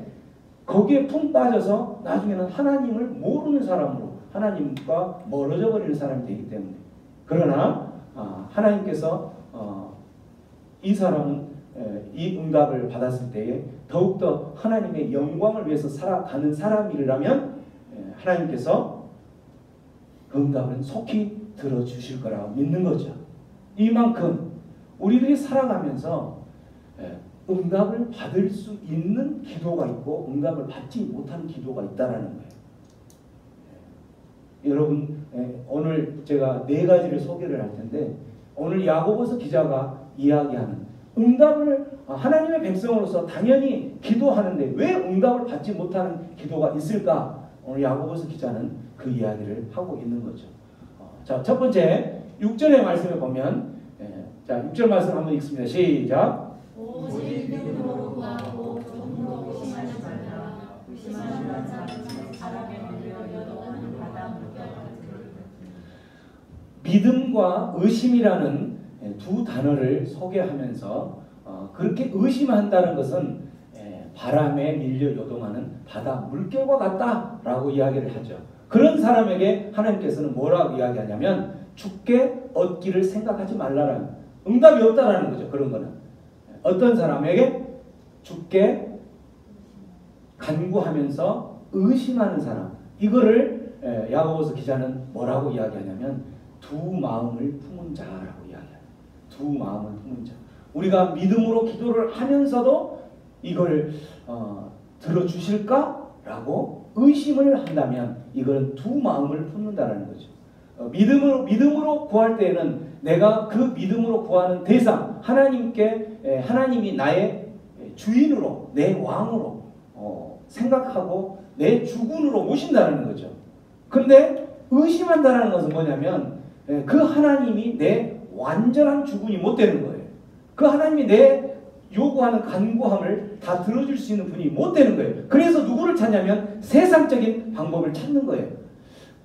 [SPEAKER 1] 거기에 푹 빠져서 나중에는 하나님을 모르는 사람으로, 하나님과 멀어져 버리는 사람이 되기 때문에. 그러나 하나님께서 이 사람은 이 응답을 받았을 때에 더욱더 하나님의 영광을 위해서 살아가는 사람이라면 하나님께서 그 응답은 속히 들어주실 거라고 믿는 거죠. 이만큼 우리들이 살아가면서 응답을 받을 수 있는 기도가 있고 응답을 받지 못하는 기도가 있다라는 거예요. 여러분, 오늘 제가 4가지를 소개를 할 텐데, 오늘 야고보서 기자가 이야기하는 응답을 하나님의 백성으로서 당연히 기도하는데 왜 응답을 받지 못하는 기도가 있을까? 오늘 야고보서 기자는 그 이야기를 하고 있는 거죠. 자, 첫 번째 6절의 말씀을 보면, 자, 6절 말씀 한번 읽습니다. 시작.
[SPEAKER 2] 오직 믿음으로 구하고 조금도 의심하지 말라. 의심하는 자는 사람의 물려 여도하는 바다 물결 같으리라.
[SPEAKER 1] 믿음과 의심이라는 두 단어를 소개하면서 그렇게 의심한다는 것은 바람에 밀려 요동하는 바다 물결과 같다라고 이야기를 하죠. 그런 사람에게 하나님께서는 뭐라고 이야기하냐면 죽게 얻기를 생각하지 말라라는, 응답이 없다라는 거죠. 그런 거는 어떤 사람에게 죽게 간구하면서 의심하는 사람, 이거를 야고보서 기자는 뭐라고 이야기하냐면 두 마음을 품은 자라고 이야기합니다. 두 마음을 품은 자. 우리가 믿음으로 기도를 하면서도 이걸 들어주실까라고 의심을 한다면 이건 두 마음을 품는다라는 거죠. 믿음으로 구할 때에는 내가 그 믿음으로 구하는 대상, 하나님이 나의 주인으로, 내 왕으로 생각하고 내 주군으로 모신다는 거죠. 그런데 의심한다는 것은 뭐냐면 그 하나님이 내 완전한 주군이 못 되는 거예요. 그 하나님이 내 요구하는 간구함을 다 들어줄 수 있는 분이 못 되는 거예요. 그래서 누구를 찾냐면 세상적인 방법을 찾는 거예요.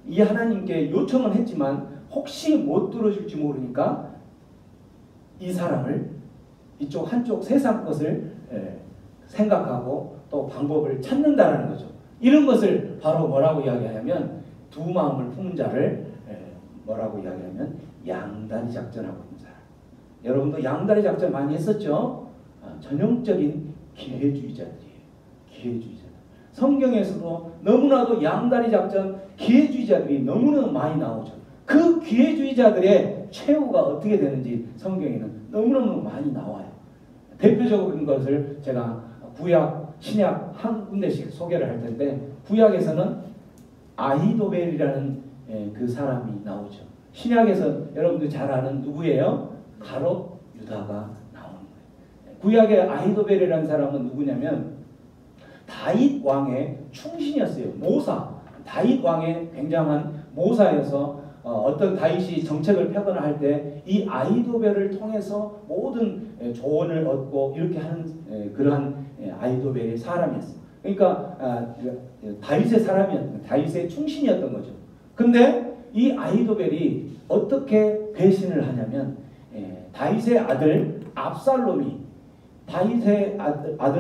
[SPEAKER 1] 이 하나님께 요청은 했지만 혹시 못 들어줄지 모르니까 이 사람을 이쪽 한쪽 세상 것을 생각하고 또 방법을 찾는다라는 거죠. 이런 것을 바로 뭐라고 이야기하냐면 두 마음을 품은 자를 뭐라고 이야기하면 양다리 작전하고 있는 사람. 여러분도 양다리 작전 많이 했었죠? 전형적인 기회주의자들이에요. 기회주의자. 성경에서도 너무나도 양다리 작전, 기회주의자들이 너무나 많이 나오죠. 그 기회주의자들의 최후가 어떻게 되는지 성경에는 너무너무 많이 나와요. 대표적인 것을 제가 구약, 신약 한 군데씩 소개를 할 텐데 구약에서는 아히도벨이라는 그 사람이 나오죠. 신약에서 여러분들 잘 아는 누구예요? 가롯 유다가 나오는 거예요. 구약의 아히도벨이라는 사람은 누구냐면 다윗 왕의 충신이었어요. 모사. 다윗 왕의 굉장한 모사여서 어떤 다윗이 정책을 펴거나 할 때 이 아히도벨을 통해서 모든 조언을 얻고 이렇게 하는 그러한 아히도벨의 사람이었어요. 그러니까 다윗의 사람이었던, 다윗의 충신이었던 거죠. 근데 이 아히도벨이 어떻게 배신을 하냐면 다윗의 아들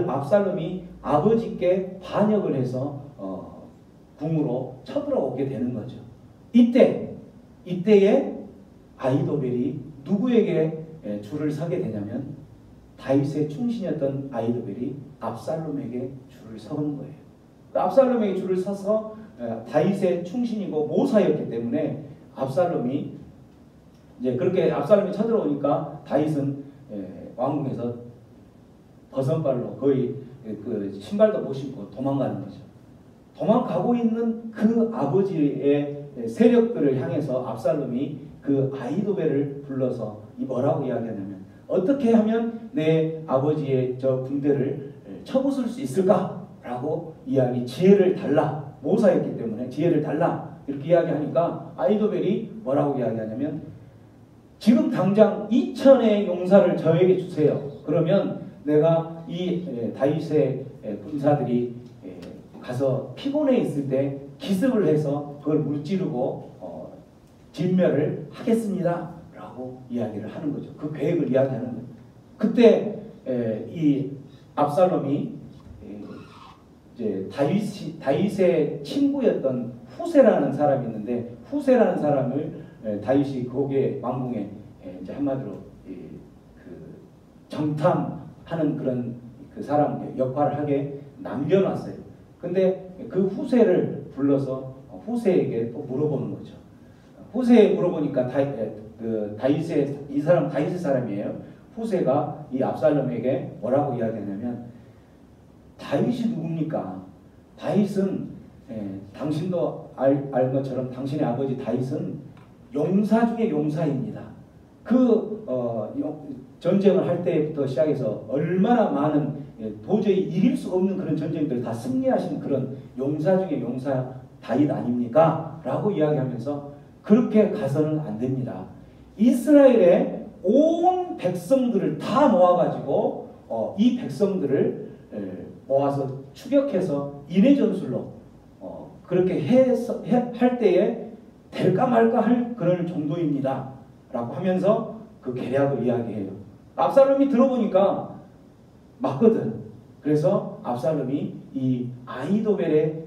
[SPEAKER 1] 압살롬이 아버지께 반역을 해서 궁으로 쳐들어오게 되는 거죠. 이때에 아히도벨이 누구에게 줄을 서게 되냐면 다윗의 충신이었던 아히도벨이 압살롬에게 줄을 서는 거예요. 압살롬에게 줄을 서서 다윗의 충신이고 모사였기 때문에 압살롬이 이제 그렇게 압살롬이 쳐들어오니까 다윗은 왕궁에서 버선발로 거의 그 신발도 못 신고 도망가는 거죠. 도망가고 있는 그 아버지의 세력들을 향해서 압살롬이 그 아히도벨을 불러서 뭐라고 이야기하냐면 어떻게 하면 내 아버지의 저 군대를 쳐부술 수 있을까라고 지혜를 달라. 모사였기 때문에 지혜를 달라. 이렇게 이야기하니까 아히도벨이 뭐라고 이야기하냐면 지금 당장 2,000의 용사를 저에게 주세요. 그러면 내가 이 다윗의 군사들이 가서 피곤해 있을 때 기습을 해서 그걸 물찌르고 진멸을 하겠습니다. 라고 이야기를 하는 거죠. 그 계획을 이야기하는 거예요. 그때 이 압살롬이 이제 다윗의 친구였던 후세라는 사람이 있는데 후세라는 사람을 다윗이 거기에 왕궁에 이제 한마디로 그 정탐하는 그런 그 사람 역할을 하게 남겨놨어요. 근데 그 후세를 불러서 후세에게 또 물어보는 거죠. 후세에 물어보니까 다윗의 이 사람 다윗의 사람이에요. 후세가 이 압살롬에게 뭐라고 이야기하냐면 다윗이 누굽니까? 다윗은 당신도 알 것처럼 당신의 아버지 다윗은 용사 중에 용사입니다. 전쟁을 할 때부터 시작해서 얼마나 많은 도저히 이길 수 없는 그런 전쟁들을 다 승리하신 그런 용사 중에 용사 다윗 아닙니까? 라고 이야기하면서 그렇게 가서는 안 됩니다. 이스라엘의 온 백성들을 다 모아가지고 이 백성들을 모아서 추격해서 인해전술로 그렇게 할 때에 될까 말까 할 그런 정도입니다. 라고 하면서 그 계략을 이야기해요. 압살롬이 들어보니까 맞거든. 그래서 압살롬이 이 아히도벨의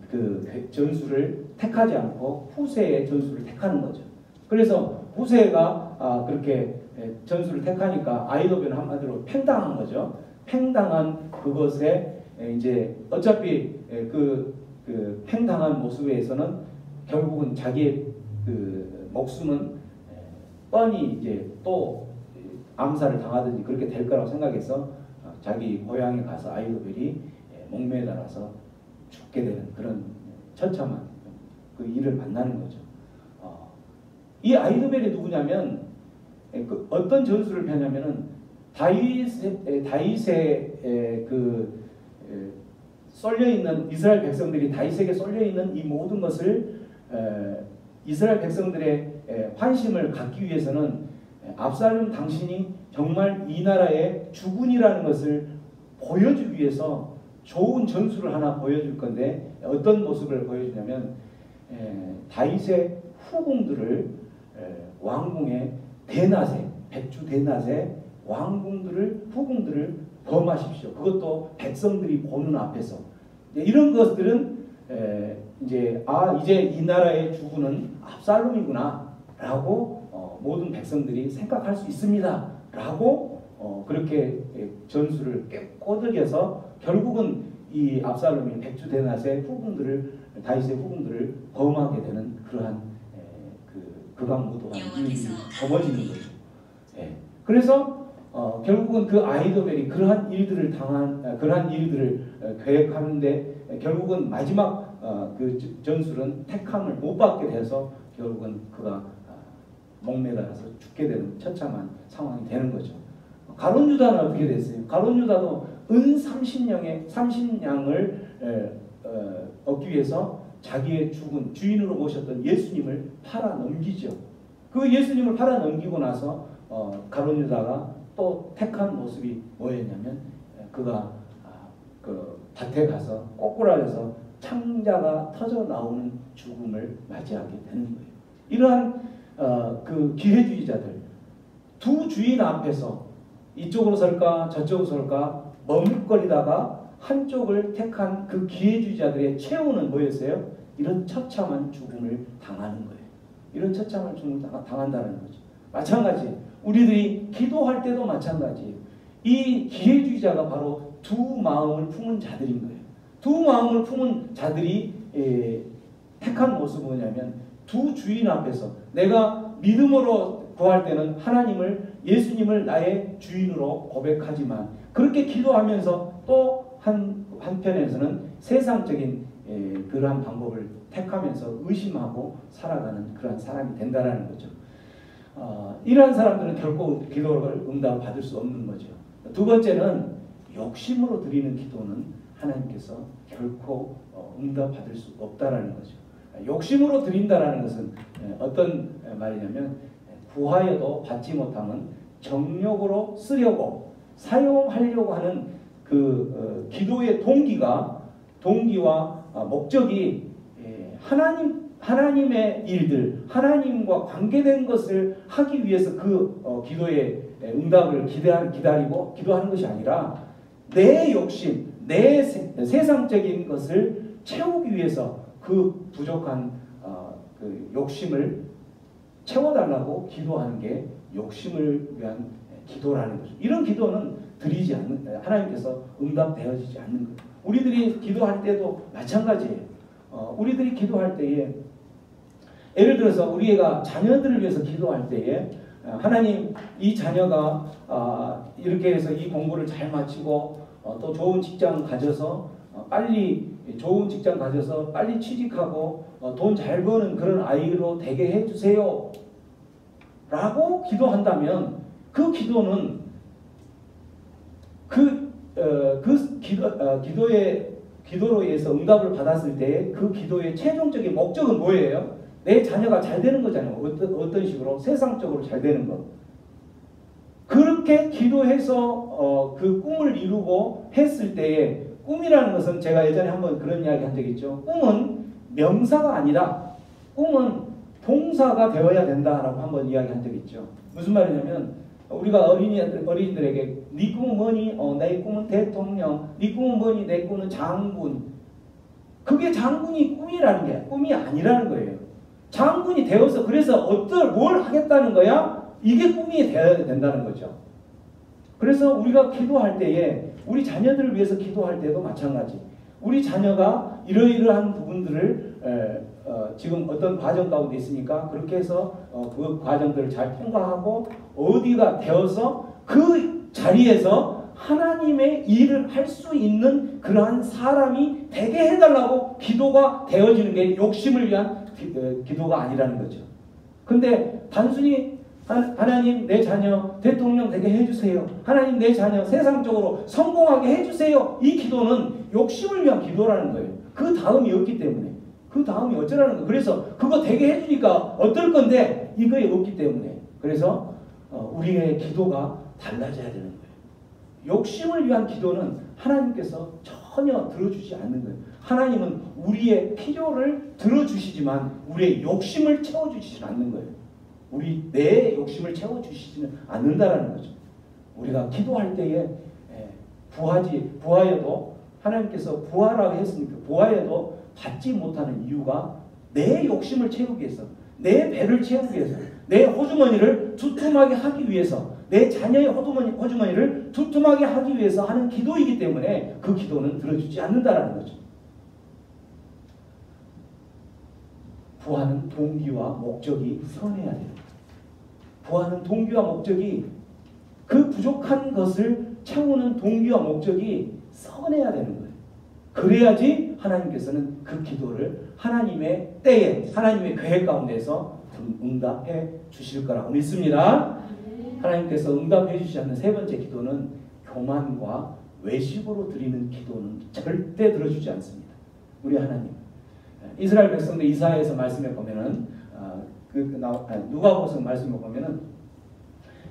[SPEAKER 1] 그 전술을 택하지 않고 후세의 전술을 택하는 거죠. 그래서 후세가 그렇게 전술을 택하니까 아히도벨은 한마디로 팽당한 거죠. 팽당한 그것에 이제 어차피 그 팽당한 모습에서는 결국은 자기의 그 목숨은 뻔히 이제 또 암살을 당하든지 그렇게 될 거라고 생각해서 자기 고향에 가서 아히도벨이 목매달아서 죽게 되는 그런 처참한 그 일을 만나는 거죠. 이 아히도벨이 누구냐면 어떤 전술을 펴냐면은 다윗의 그 쏠려 있는 이스라엘 백성들이 다윗에게 쏠려 있는 이 모든 것을 이스라엘 백성들의 환심을 갖기 위해서는 압살롬 당신이 정말 이 나라의 주군이라는 것을 보여주기 위해서 좋은 전술을 하나 보여줄 건데 어떤 모습을 보여주냐면 다윗의 후궁들을 왕궁의 대낮에 백주 대낮에 후궁들을 범하십시오. 그것도 백성들이 보는 앞에서. 이런 것들은 이제 이 나라의 주군은 압살롬이구나 라고 모든 백성들이 생각할 수 있습니다 라고 그렇게 전술을 꼬드겨서 결국은 이 압살롬이 백주 대낮에 다윗의 후궁들을 범하게 되는 그러한 극악무도한 일이 벌어지는 거죠. 그래서 결국은 그 아히도벨이 그러한 일들을 계획하는데 결국은 마지막 그 전술은 택함을 못 받게 돼서 결국은 그가 목매달아서 죽게 되는 처참한 상황이 되는 거죠. 가룟 유다는 어떻게 됐어요? 가룟 유다도 은 30냥을 얻기 위해서 자기의 죽은 주인으로 모셨던 예수님을 팔아 넘기죠. 그 예수님을 팔아 넘기고 나서 가룟 유다가 또 택한 모습이 뭐였냐면 그가 그 밭에 가서 꼬꾸라져서 창자가 터져 나오는 죽음을 맞이하게 되는 거예요. 이러한 그 기회주의자들 두 주인 앞에서 이쪽으로 설까 저쪽으로 설까 머뭇거리다가 한쪽을 택한 그 기회주의자들의 최후는 뭐였어요? 이런 처참한 죽음을 당하는 거예요. 이런 처참한 죽음을 당한다는 거죠. 마찬가지 우리들이 기도할 때도 마찬가지예요. 이 기회주의자가 바로 두 마음을 품은 자들인 거예요. 두 마음을 품은 자들이 택한 모습은 뭐냐면 두 주인 앞에서 내가 믿음으로 구할 때는 예수님을 나의 주인으로 고백하지만 그렇게 기도하면서 또 한편에서는 세상적인 그러한 방법을 택하면서 의심하고 살아가는 그러한 사람이 된다라는 거죠. 이러한 사람들은 결코 기도를 응답받을 수 없는 거죠. 두 번째는 욕심으로 드리는 기도는 하나님께서 결코 응답받을 수 없다라는 거죠. 욕심으로 드린다라는 것은 어떤 말이냐면 구하여도 받지 못하면 정욕으로 쓰려고 사용하려고 하는 그 기도의 동기와 목적이 하나님의 일들, 하나님과 관계된 것을 하기 위해서 그 기도의 응답을 기다리고 기도하는 것이 아니라 내 욕심, 내 세상적인 것을 채우기 위해서 그 부족한 그 욕심을 채워달라고 기도하는 게 욕심을 위한 기도라는 거죠. 이런 기도는 하나님께서 응답되어지지 않는 거예요. 우리들이 기도할 때도 마찬가지예요. 우리들이 기도할 때에 예를 들어서 우리가 자녀들을 위해서 기도할 때에 하나님 이 자녀가 이렇게 해서 이 공부를 잘 마치고 또 좋은 직장 가져서 빨리 취직하고 돈 잘 버는 그런 아이로 되게 해주세요 라고 기도한다면 그 기도는 기도로 해서 응답을 받았을 때 그 기도의 최종적인 목적은 뭐예요? 내 자녀가 잘 되는 거잖아요. 어떤 식으로? 세상적으로 잘 되는 것. 그렇게 기도해서 그 꿈을 이루고 했을 때에 꿈이라는 것은 제가 예전에 한번 그런 이야기 한 적이 있죠. 꿈은 명사가 아니라 꿈은 동사가 되어야 된다라고 한번 이야기한 적이 있죠. 무슨 말이냐면 우리가 어린이들에게 네 꿈은 뭐니? 내 꿈은 대통령. 네 꿈은 뭐니? 내 꿈은 장군. 그게 장군이 꿈이라는 게 꿈이 아니라는 거예요. 장군이 되어서 그래서 뭘 하겠다는 거야? 이게 꿈이 되어야 된다는 거죠. 그래서 우리가 기도할 때에 우리 자녀들을 위해서 기도할 때도 마찬가지. 우리 자녀가 이러이러한 부분들을 지금 어떤 과정 가운데 있으니까 그렇게 해서 그 과정들을 잘 통과하고 어디가 되어서 그 자리에서 하나님의 일을 할 수 있는 그러한 사람이 되게 해달라고 기도가 되어지는 게 욕심을 위한 기도가 아니라는 거죠. 근데 단순히 하나님 내 자녀 대통령 되게 해주세요. 하나님 내 자녀 세상적으로 성공하게 해주세요. 이 기도는 욕심을 위한 기도라는 거예요. 그 다음이 없기 때문에. 그 다음이 어쩌라는 거예요. 그래서 그거 되게 해주니까 어떨 건데 이거에 없기 때문에. 그래서 우리의 기도가 달라져야 되는 거예요. 욕심을 위한 기도는 하나님께서 전혀 들어주지 않는 거예요. 하나님은 우리의 필요를 들어주시지만 우리의 욕심을 채워주시지 않는 거예요. 내 욕심을 채워주시지는 않는다라는 거죠. 우리가 기도할 때에 부하여도 하나님께서 부하라고 했으니까 부하여도 받지 못하는 이유가 내 욕심을 채우기 위해서, 내 배를 채우기 위해서, 내 호주머니를 두툼하게 하기 위해서, 내 자녀의 호주머니를 두툼하게 하기 위해서 하는 기도이기 때문에 그 기도는 들어주지 않는다라는 거죠. 부하는 동기와 목적이 선해야 돼요. 부하는 동기와 목적이, 그 부족한 것을 채우는 동기와 목적이 선해야 되는 거예요. 그래야지 하나님께서는 그 기도를 하나님의 때에, 하나님의 계획 가운데서 응답해 주실 거라고 믿습니다. 하나님께서 응답해 주시지 않는 세 번째 기도는 교만과 외식으로 드리는 기도는 절대 들어주지 않습니다. 우리 하나님, 이스라엘 백성들 이사야에서 말씀해 보면은 누가복음 말씀해 보면은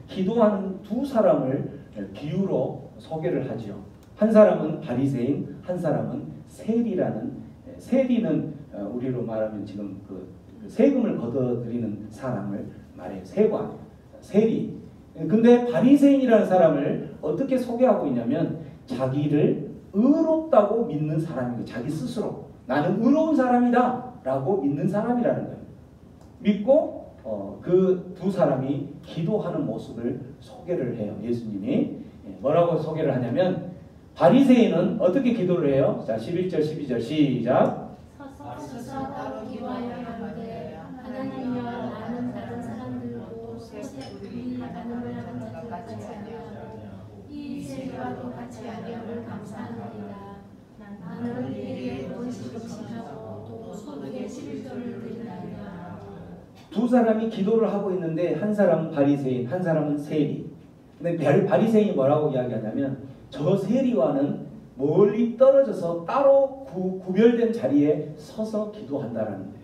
[SPEAKER 1] 기도하는 두 사람을 비유로 소개를 하지요. 한 사람은 바리새인, 한 사람은 세리라는, 세리는 우리로 말하면 지금 그 세금을 걷어들이는 사람을 말해요. 세관, 세리. 근데 바리새인이라는 사람을 어떻게 소개하고 있냐면 자기를 의롭다고 믿는 사람이고, 자기 스스로 나는 의로운 사람이다 라고 믿는 사람이라는 거예요. 믿고 그 두 사람이 기도하는 모습을 소개를 해요. 예수님이 뭐라고 소개를 하냐면, 바리새인은 어떻게 기도를 해요? 자, 11절 12절 시작.
[SPEAKER 2] 서서 따로 기도하여 하는데 하나님이여 나는 다른 사람들도 소색이 나눔을 하는 자들 같이 아니하고 이 세리와 똑같이 아니함을 감사하나이다. 나는 이에게 원식을 지하고 또 소득의 11조를 드리나이다.
[SPEAKER 1] 두 사람이 기도를 하고 있는데 한 사람은 바리새인, 한 사람은 세리. 근데 바리새인이 뭐라고 이야기하냐면 저 세리와는 멀리 떨어져서 따로 구별된 자리에 서서 기도한다라는 거예요.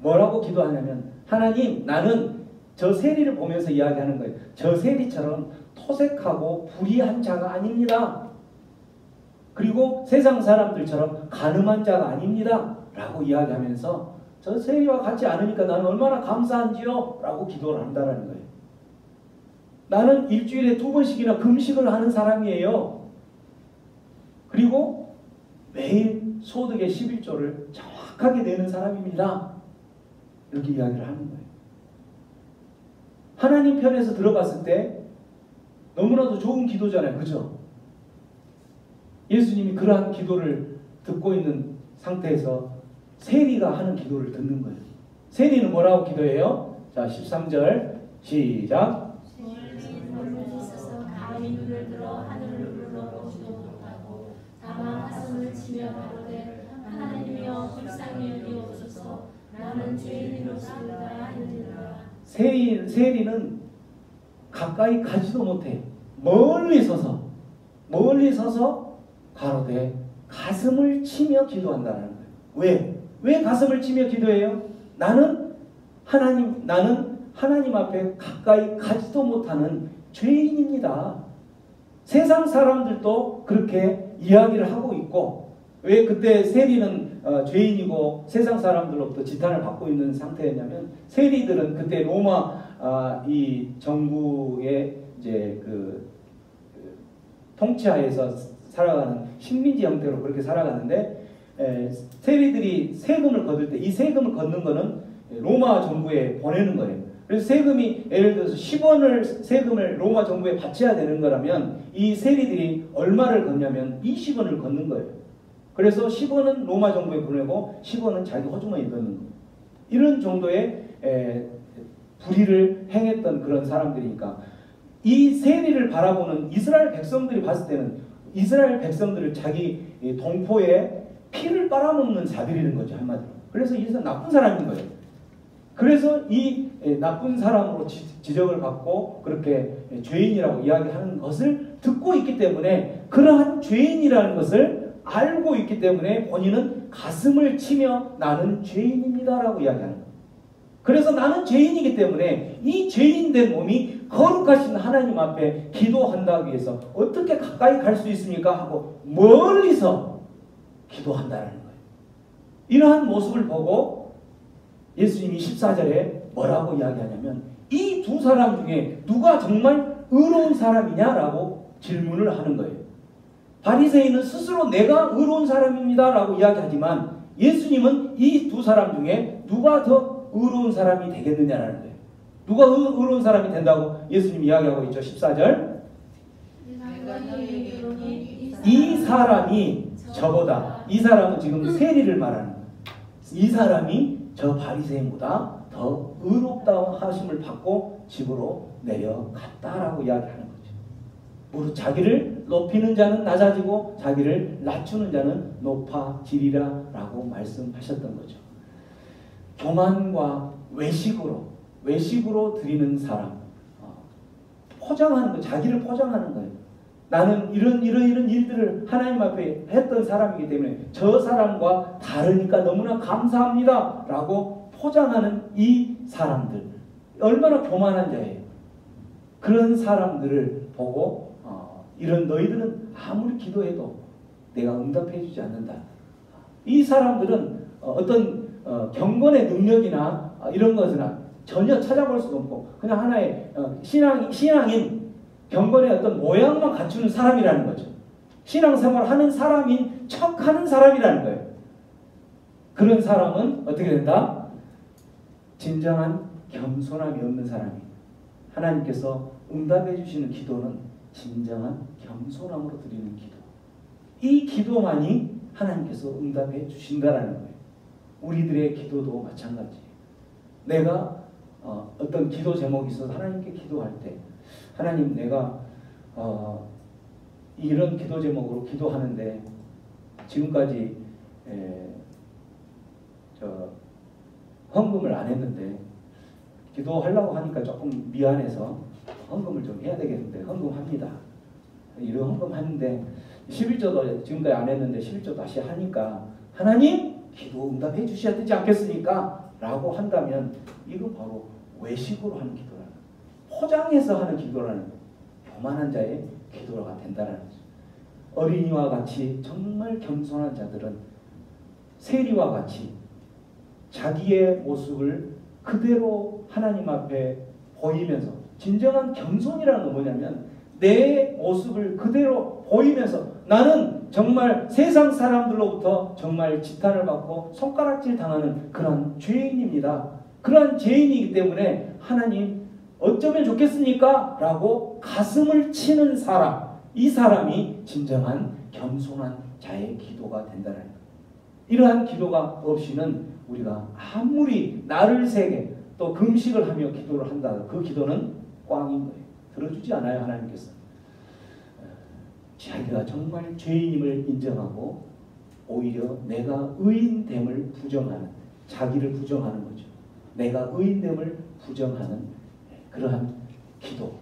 [SPEAKER 1] 뭐라고 기도하냐면, 하나님, 나는 저 세리를 보면서 이야기하는 거예요. 저 세리처럼 토색하고 불의한 자가 아닙니다. 그리고 세상 사람들처럼 가늠한 자가 아닙니다. 라고 이야기하면서 저 세리와 같지 않으니까 나는 얼마나 감사한지요? 라고 기도를 한다는 거예요. 나는 일주일에 2번씩이나 금식을 하는 사람이에요. 그리고 매일 소득의 11조를 정확하게 내는 사람입니다. 이렇게 이야기를 하는 거예요. 하나님 편에서 들어봤을 때 너무나도 좋은 기도잖아요. 그죠? 예수님이 그러한 기도를 듣고 있는 상태에서 세리가 하는 기도를 듣는 거예요. 세리는 뭐라고 기도해요? 자, 13절 시작.
[SPEAKER 2] 멀리 있어서 감히 눈을 들어 하늘을 눌러보지도 못하고 다만 가슴을 치며 가로되 하나님이여 불쌍히 여기옵소서 나는 죄인이로소이다 하느니라.
[SPEAKER 1] 세리는 가까이 가지도 못해. 멀리 서서 가로되 가슴을 치며 기도한다는 거예요. 왜 가슴을 치며 기도해요? 나는 하나님 앞에 가까이 가지도 못하는 죄인입니다. 세상 사람들도 그렇게 이야기를 하고 있고, 왜 그때 세리는 죄인이고 세상 사람들로부터 지탄을 받고 있는 상태였냐면, 세리들은 그때 로마 이 정부의 이제 그 통치하에서 살아가는 식민지 형태로 그렇게 살아가는데, 세리들이 세금을 거둘 때 이 세금을 걷는 거는 로마 정부에 보내는 거예요. 그래서 세금이 예를 들어서 10원을 세금을 로마 정부에 바쳐야 되는 거라면 이 세리들이 얼마를 걷냐면 20원을 걷는 거예요. 그래서 10원은 로마 정부에 보내고 10원은 자기 호주머니에 넣는 거예요. 이런 정도의 불의를 행했던 그런 사람들이니까, 이 세리를 바라보는 이스라엘 백성들이 봤을 때는 이스라엘 백성들을 자기 동포에 피를 빨아먹는 자들이는 거죠, 한마디로. 그래서 이 사람 나쁜 사람인 거예요. 그래서 이 나쁜 사람으로 지적을 받고 그렇게 죄인이라고 이야기하는 것을 듣고 있기 때문에, 그러한 죄인이라는 것을 알고 있기 때문에 본인은 가슴을 치며 나는 죄인입니다라고 이야기하는 거예요. 그래서 나는 죄인이기 때문에 이 죄인된 몸이 거룩하신 하나님 앞에 기도한다기 위해서 어떻게 가까이 갈 수 있습니까? 하고 멀리서 기도한다는 거예요. 이러한 모습을 보고 예수님이 14절에 뭐라고 이야기하냐면 이 두 사람 중에 누가 정말 의로운 사람이냐라고 질문을 하는 거예요. 바리새인은 스스로 내가 의로운 사람입니다 라고 이야기하지만 예수님은 이 두 사람 중에 누가 더 의로운 사람이 되겠느냐라는 거예요. 누가 의로운 사람이 된다고 예수님이 이야기하고 있죠. 14절 이 사람이 저보다, 이 사람은 지금 세리를 말하는 거예요. 이 사람이 저 바리새인보다 더 의롭다 하심을 받고 집으로 내려갔다라고 이야기하는 거죠. 무릇 자기를 높이는 자는 낮아지고 자기를 낮추는 자는 높아지리라 라고 말씀하셨던 거죠. 교만과 외식으로 드리는 사람, 포장하는 거, 자기를 포장하는 거예요. 나는 이런 일들을 하나님 앞에 했던 사람이기 때문에 저 사람과 다르니까 너무나 감사합니다 라고 포장하는 이 사람들, 얼마나 교만한 자예요. 그런 사람들을 보고 이런 너희들은 아무리 기도해도 내가 응답해 주지 않는다. 이 사람들은 어떤 경건의 능력이나 이런 것은 전혀 찾아볼 수가 없고 그냥 하나의 신앙인 경건의 어떤 모양만 갖추는 사람이라는 거죠. 신앙생활을 하는 사람인 척하는 사람이라는 거예요. 그런 사람은 어떻게 된다? 진정한 겸손함이 없는 사람이에요. 하나님께서 응답해 주시는 기도는 진정한 겸손함으로 드리는 기도. 이 기도만이 하나님께서 응답해 주신다라는 거예요. 우리들의 기도도 마찬가지예요. 내가 어떤 기도 제목이 있어서 하나님께 기도할 때 하나님 내가 이런 기도 제목으로 기도하는데 지금까지 헌금을 안 했는데 기도하려고 하니까 조금 미안해서 헌금을 좀 해야 되겠는데 헌금합니다. 이런 헌금하는데 11조도 지금까지 안 했는데 11조 다시 하니까 하나님 기도 응답해 주셔야 되지 않겠습니까? 라고 한다면 이거 바로 외식으로 하는 기도라는 거예요. 포장해서 하는 기도라는 거예요. 교만한 자의 기도가 된다는 거죠. 어린이와 같이 정말 겸손한 자들은 세리와 같이 자기의 모습을 그대로 하나님 앞에 보이면서, 진정한 겸손이라는 건 뭐냐면 내 모습을 그대로 보이면서 나는 정말 세상 사람들로부터 정말 지탄을 받고 손가락질 당하는 그런 죄인입니다. 그런 죄인이기 때문에 하나님 어쩌면 좋겠습니까? 라고 가슴을 치는 사람, 이 사람이 진정한 겸손한 자의 기도가 된다는 거예요. 이러한 기도가 없이는 우리가 아무리 날을 새게 또 금식을 하며 기도를 한다, 그 기도는 꽝인 거예요. 들어주지 않아요. 하나님께서 자기가 정말 죄인임을 인정하고 오히려 내가 의인됨을 부정하는, 자기를 부정하는 거죠. 내가 의인됨을 부정하는 그러한 기도,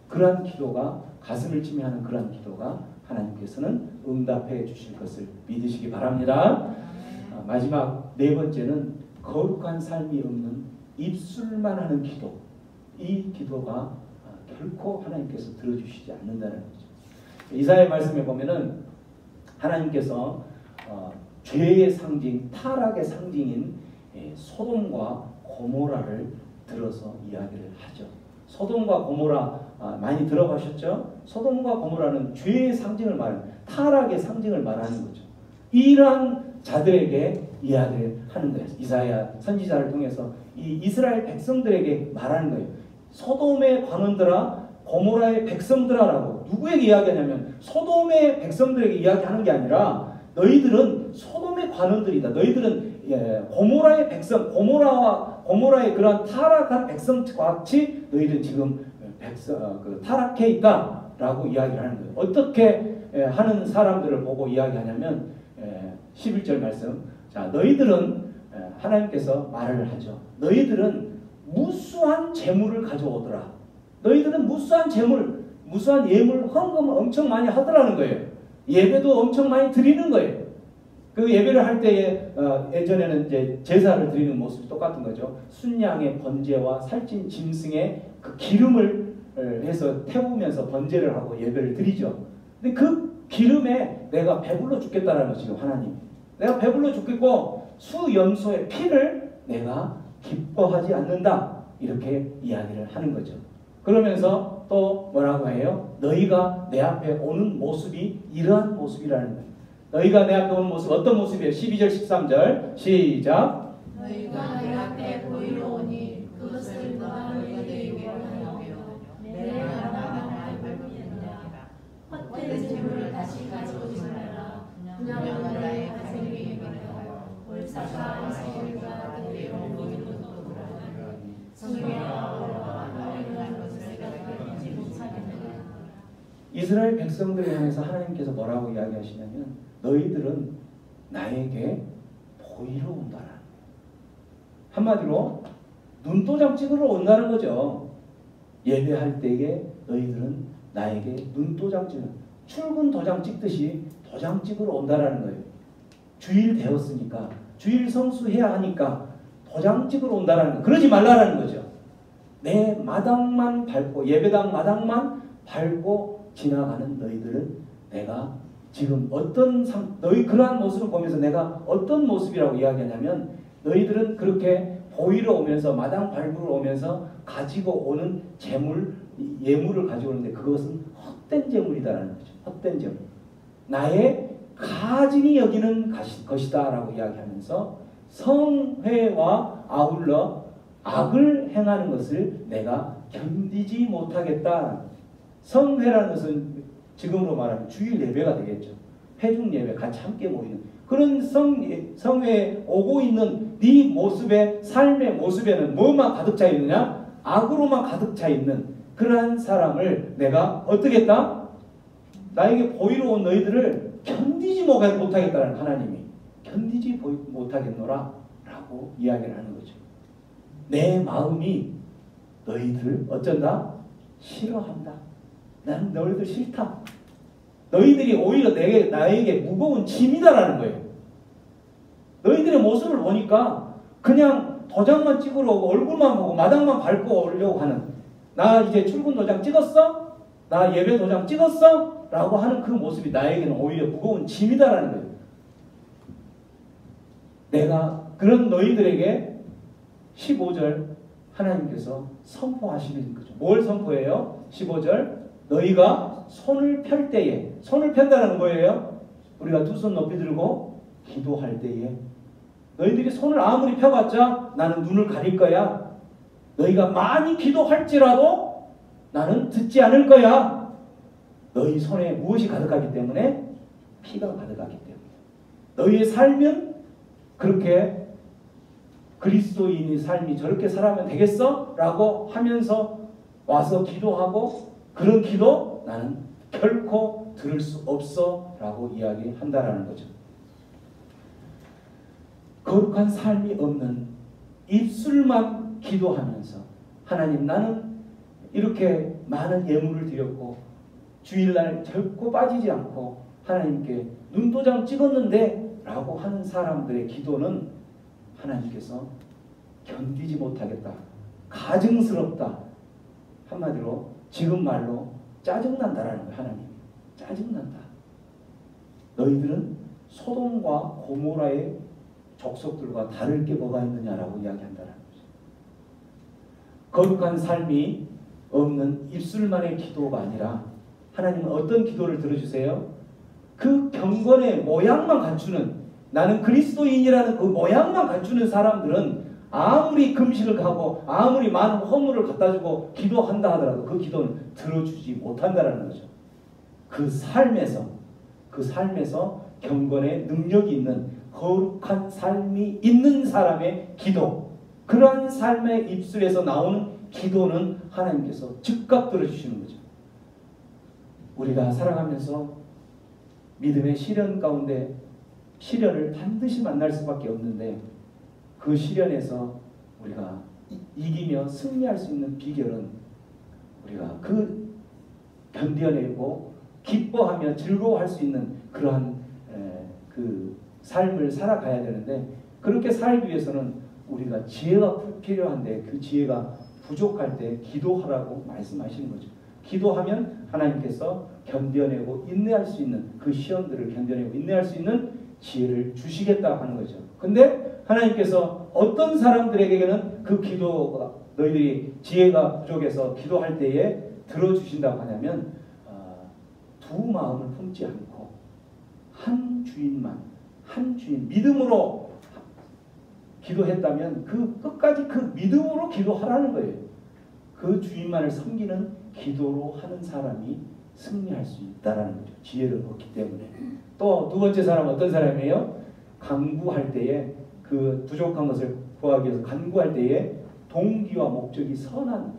[SPEAKER 1] 그러한 기도가, 가슴을 치며 하는 그러한 기도가 하나님께서는 응답해 주실 것을 믿으시기 바랍니다. 마지막 네 번째는 거룩한 삶이 없는 입술만 하는 기도. 이 기도가 결코 하나님께서 들어주시지 않는다는 거죠. 이사야 말씀에 보면은 하나님께서 죄의 상징, 타락의 상징인 소돔과 고모라를 들어서 이야기를 하죠. 소돔과 고모라 많이 들어보셨죠? 소돔과 고모라는 죄의 상징을 말하는, 타락의 상징을 말하는 거죠. 이러한 자들에게 이야기를 하는 거예요. 이사야 선지자를 통해서 이 이스라엘 백성들에게 말하는 거예요. 소돔의 관원들아, 고모라의 백성들아라고 누구에게 이야기하냐면 소돔의 백성들에게 이야기하는 게 아니라 너희들은 소돔의 관원들이다. 너희들은 고모라의 백성, 고모라의 그러한 타락한 백성과 같이 너희들은 지금 타락해 있다라고 이야기를 하는 거예요. 어떻게 하는 사람들을 보고 이야기하냐면 11절 말씀. 자, 너희들은 하나님께서 말을 하죠. 너희들은 무수한 재물을 가져오더라. 너희들은 무수한 재물, 무수한 예물, 헌금을 엄청 많이 하더라는 거예요. 예배도 엄청 많이 드리는 거예요. 그 예배를 할 때에 예전에는 이제 제사를 드리는 모습이 똑같은 거죠. 순양의 번제와 살찐 짐승의 그 기름을 해서 태우면서 번제를 하고 예배를 드리죠. 근데 그 기름에 내가 배불러 죽겠다라는 거죠. 하나님. 내가 배불러 죽겠고 수염소의 피를 내가 기뻐하지 않는다. 이렇게 이야기를 하는 거죠. 그러면서 또 뭐라고 해요? 너희가 내 앞에 오는 모습이 이러한 모습이라는 거예요. 너희가 내 앞에 오는 모습 어떤 모습이에요? 12절 13절 시작.
[SPEAKER 2] 너희가 내 앞에 보이러 오니 그것을 너가 너희에게 원하며 내가 나가 밟으리라. 헛된 재물을 다시 가져오지 말라. 그냥 나의 가정에 임하여 월사가 세일과 그대로 모이는 것도 그러하니 성경과 너희가 것을 깨닫지 못하겠느냐.
[SPEAKER 1] 이스라엘 백성들을 향해서 하나님께서 뭐라고 이야기하시냐면 너희들은 나에게 보이러 온다라는 거예요. 한마디로 눈도장 찍으러 온다는 거죠. 예배할 때에 너희들은 나에게 눈도장 찍는 출근 도장 찍듯이 도장 찍으러 온다라는 거예요. 주일 되었으니까 주일 성수해야 하니까 도장 찍으러 온다라는 거예요. 그러지 말라라는 거죠. 내 마당만 밟고 예배당 마당만 밟고 지나가는 너희들은 내가 지금 너희 그러한 모습을 보면서 내가 어떤 모습이라고 이야기하냐면 너희들은 그렇게 보이러 오면서 마당 밟으러 오면서 가지고 오는 예물을 가지고 오는데 그것은 헛된 재물이다라는 거죠. 헛된 재물. 나의 가증이 여기는 것이다 라고 이야기하면서 성회와 아울러 악을 행하는 것을 내가 견디지 못하겠다. 성회라는 것은 지금으로 말하면 주일 예배가 되겠죠. 회중 예배 같이 함께 모이는 그런 성회에 오고 있는 네 모습의 삶의 모습에는 뭐만 가득 차 있느냐? 악으로만 가득 차 있는 그러한 사람을 내가 어떻게 했다? 나에게 보이러 온 너희들을 견디지 못하겠다는 하나님이 견디지 못하겠노라 라고 이야기를 하는 거죠. 내 마음이 너희들을 어쩐다? 싫어한다. 나는 너희들 싫다. 너희들이 오히려 나에게 무거운 짐이다라는 거예요. 너희들의 모습을 보니까 그냥 도장만 찍으러 오고 얼굴만 보고 마당만 밟고 오려고 하는 나 이제 출근 도장 찍었어? 나 예배 도장 찍었어? 라고 하는 그 모습이 나에게는 오히려 무거운 짐이다라는 거예요. 내가 그런 너희들에게 15절 하나님께서 선포하시는 거죠. 뭘 선포해요? 15절 너희가 손을 펼 때에 손을 편다는 건 뭐예요? 우리가 두 손 높이 들고 기도할 때에 너희들이 손을 아무리 펴봤자 나는 눈을 가릴 거야. 너희가 많이 기도할지라도 나는 듣지 않을 거야. 너희 손에 무엇이 가득하기 때문에? 피가 가득하기 때문에. 너희의 삶은 그렇게 그리스도인의 삶이 저렇게 살아면 되겠어? 라고 하면서 와서 기도하고 그런 기도 나는 결코 들을 수 없어 라고 이야기한다라는 거죠. 거룩한 삶이 없는 입술만 기도하면서 하나님 나는 이렇게 많은 예물을 드렸고 주일날 결코 빠지지 않고 하나님께 눈도장 찍었는데 라고 하는 사람들의 기도는 하나님께서 견디지 못하겠다. 가증스럽다. 한마디로 지금 말로 짜증난다라는 거예요. 하나님. 짜증난다. 너희들은 소돔과 고모라의 족속들과 다를 게 뭐가 있느냐라고 이야기한다는 거죠. 거룩한 삶이 없는 입술만의 기도가 아니라 하나님은 어떤 기도를 들어주세요? 그 경건의 모양만 갖추는 나는 그리스도인이라는 그 모양만 갖추는 사람들은 아무리 금식을 하고 아무리 많은 허물을 갖다주고 기도한다 하더라도 그 기도는 들어주지 못한다는 거죠. 그 삶에서 경건의 능력이 있는 거룩한 삶이 있는 사람의 기도, 그러한 삶의 입술에서 나오는 기도는 하나님께서 즉각 들어주시는 거죠. 우리가 살아가면서 믿음의 시련 가운데 시련을 반드시 만날 수밖에 없는데 그 시련에서 우리가 이기며 승리할 수 있는 비결은 우리가 그 견뎌내고 기뻐하며 즐거워할 수 있는 그러한 그 삶을 살아가야 되는데 그렇게 살기 위해서는 우리가 지혜가 필요한데 그 지혜가 부족할 때 기도하라고 말씀하시는 거죠. 기도하면 하나님께서 견뎌내고 인내할 수 있는 그 시험들을 견뎌내고 인내할 수 있는 지혜를 주시겠다고 하는 거죠. 근데 하나님께서 어떤 사람들에게는 그 기도가 너희들이 지혜가 부족해서 기도할 때에 들어주신다고 하냐면 두 마음을 품지 않고 한 주인 믿음으로 기도했다면 그 끝까지 그 믿음으로 기도하라는 거예요. 그 주인만을 섬기는 기도로 하는 사람이 승리할 수 있다라는 거죠. 지혜를 얻기 때문에. 또 두 번째 사람은 어떤 사람이에요? 간구할 때에 그 부족한 것을 구하기 위해서 간구할 때에 동기와 목적이 선한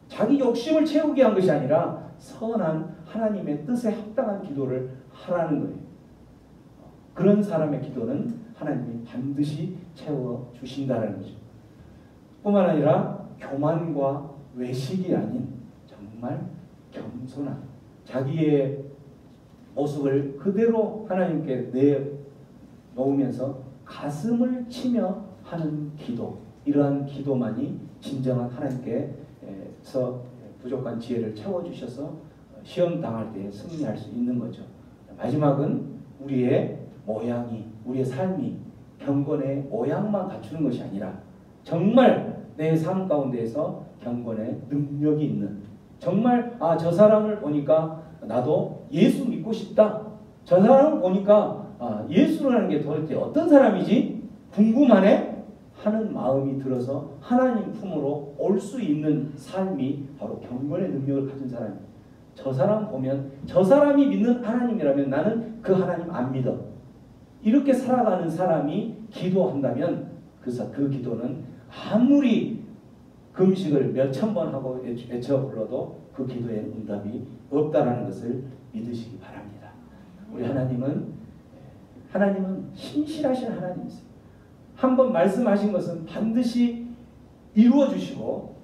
[SPEAKER 1] 자기 욕심을 채우기 위한 것이 아니라 선한 하나님의 뜻에 합당한 기도를 하라는 거예요. 그런 사람의 기도는 하나님이 반드시 채워주신다는 거죠. 뿐만 아니라 교만과 외식이 아닌 정말 겸손한 자기의 모습을 그대로 하나님께 내놓으면서 가슴을 치며 하는 기도, 이러한 기도만이 진정한 하나님께서 부족한 지혜를 채워주셔서 시험 당할 때 승리할 수 있는 거죠. 마지막은 우리의 모양이, 우리의 삶이 경건의 모양만 갖추는 것이 아니라 정말 내 삶 가운데에서 경건의 능력이 있는, 정말 저 사람을 보니까 나도 예수 믿고 싶다. 저 사람을 보니까 예수라는 게 도대체 어떤 사람이지? 궁금하네? 하는 마음이 들어서 하나님 품으로 올 수 있는 삶이 바로 경건의 능력을 가진 사람입니다. 저 사람 보면 저 사람이 믿는 하나님이라면 나는 그 하나님 안 믿어. 이렇게 살아가는 사람이 기도한다면 그 기도는 아무리 금식을 몇천 번 하고 외쳐 불러도 그 기도에 응답이 없다라는 것을 믿으시기 바랍니다. 우리 하나님은 신실하신 하나님이세요. 한번 말씀하신 것은 반드시 이루어 주시고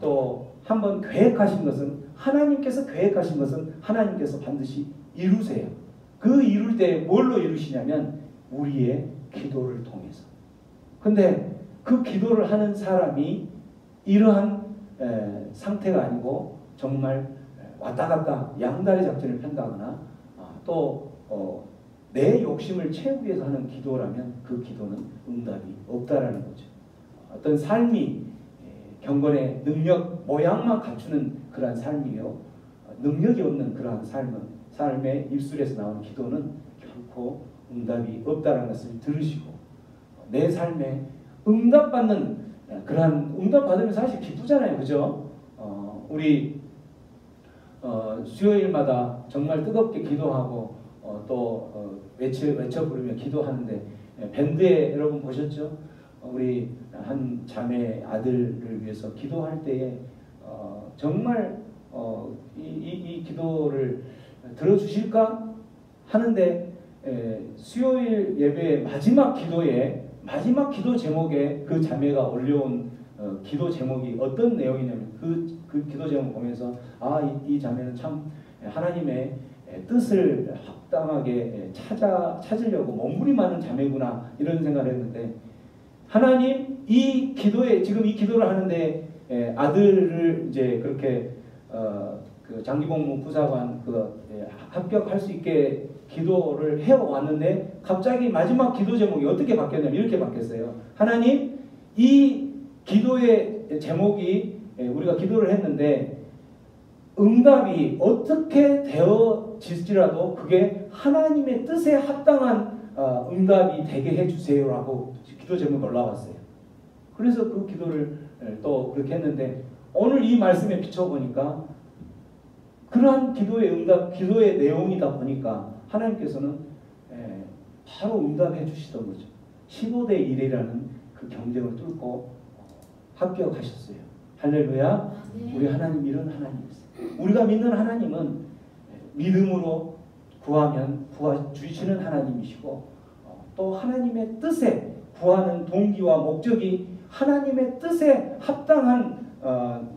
[SPEAKER 1] 또 한번 계획하신 것은 하나님께서 계획하신 것은 하나님께서 반드시 이루세요. 그 이룰 때 뭘로 이루시냐면 우리의 기도를 통해서. 근데 그 기도를 하는 사람이 이러한 상태가 아니고 정말 왔다 갔다 양다리 작전을 편다거나 또 내 욕심을 채우기 위해서 하는 기도라면 그 기도는 응답이 없다라는 거죠. 어떤 삶이 경건의 능력, 모양만 갖추는 그러한 삶이요, 능력이 없는 그러한 삶의 입술에서 나오는 기도는 결코 응답이 없다라는 것을 들으시고 내 삶에 응답받는 그러한 응답받으면 사실 기쁘잖아요. 그죠? 우리 수요일마다 정말 뜨겁게 기도하고 또 외쳐 부르며 기도하는데 밴드에 여러분 보셨죠? 우리 한 자매 아들을 위해서 기도할 때에 정말 이 기도를 들어주실까 하는데 수요일 예배의 마지막 기도 제목에 그 자매가 올려온 기도 제목이 어떤 내용이냐면 그 기도 제목 보면서 이 자매는 참 하나님의 뜻을 합당하게 찾으려고 몸부림하는 자매구나 이런 생각을 했는데 하나님 지금 이 기도를 하는데 아들을 이제 그렇게 그 장기복무 부사관 합격할 수 있게 기도를 해왔는데 갑자기 마지막 기도 제목이 어떻게 바뀌었냐면 이렇게 바뀌었어요. 하나님 이 기도의 제목이 우리가 기도를 했는데 응답이 어떻게 되어질지라도 그게 하나님의 뜻에 합당한 응답이 되게 해주세요라고 기도 제목이 올라왔어요. 그래서 그 기도를 또 그렇게 했는데 오늘 이 말씀에 비춰보니까 그러한 기도의 내용이다 보니까 하나님께서는 바로 응답해 주시던 거죠. 15대 1이라는 그 경쟁을 뚫고 합격하셨어요. 할렐루야. 우리 하나님 이런 하나님이세요. 우리가 믿는 하나님은 믿음으로 구하면 주시는 하나님이시고 또 하나님의 뜻에 구하는 동기와 목적이 하나님의 뜻에 합당한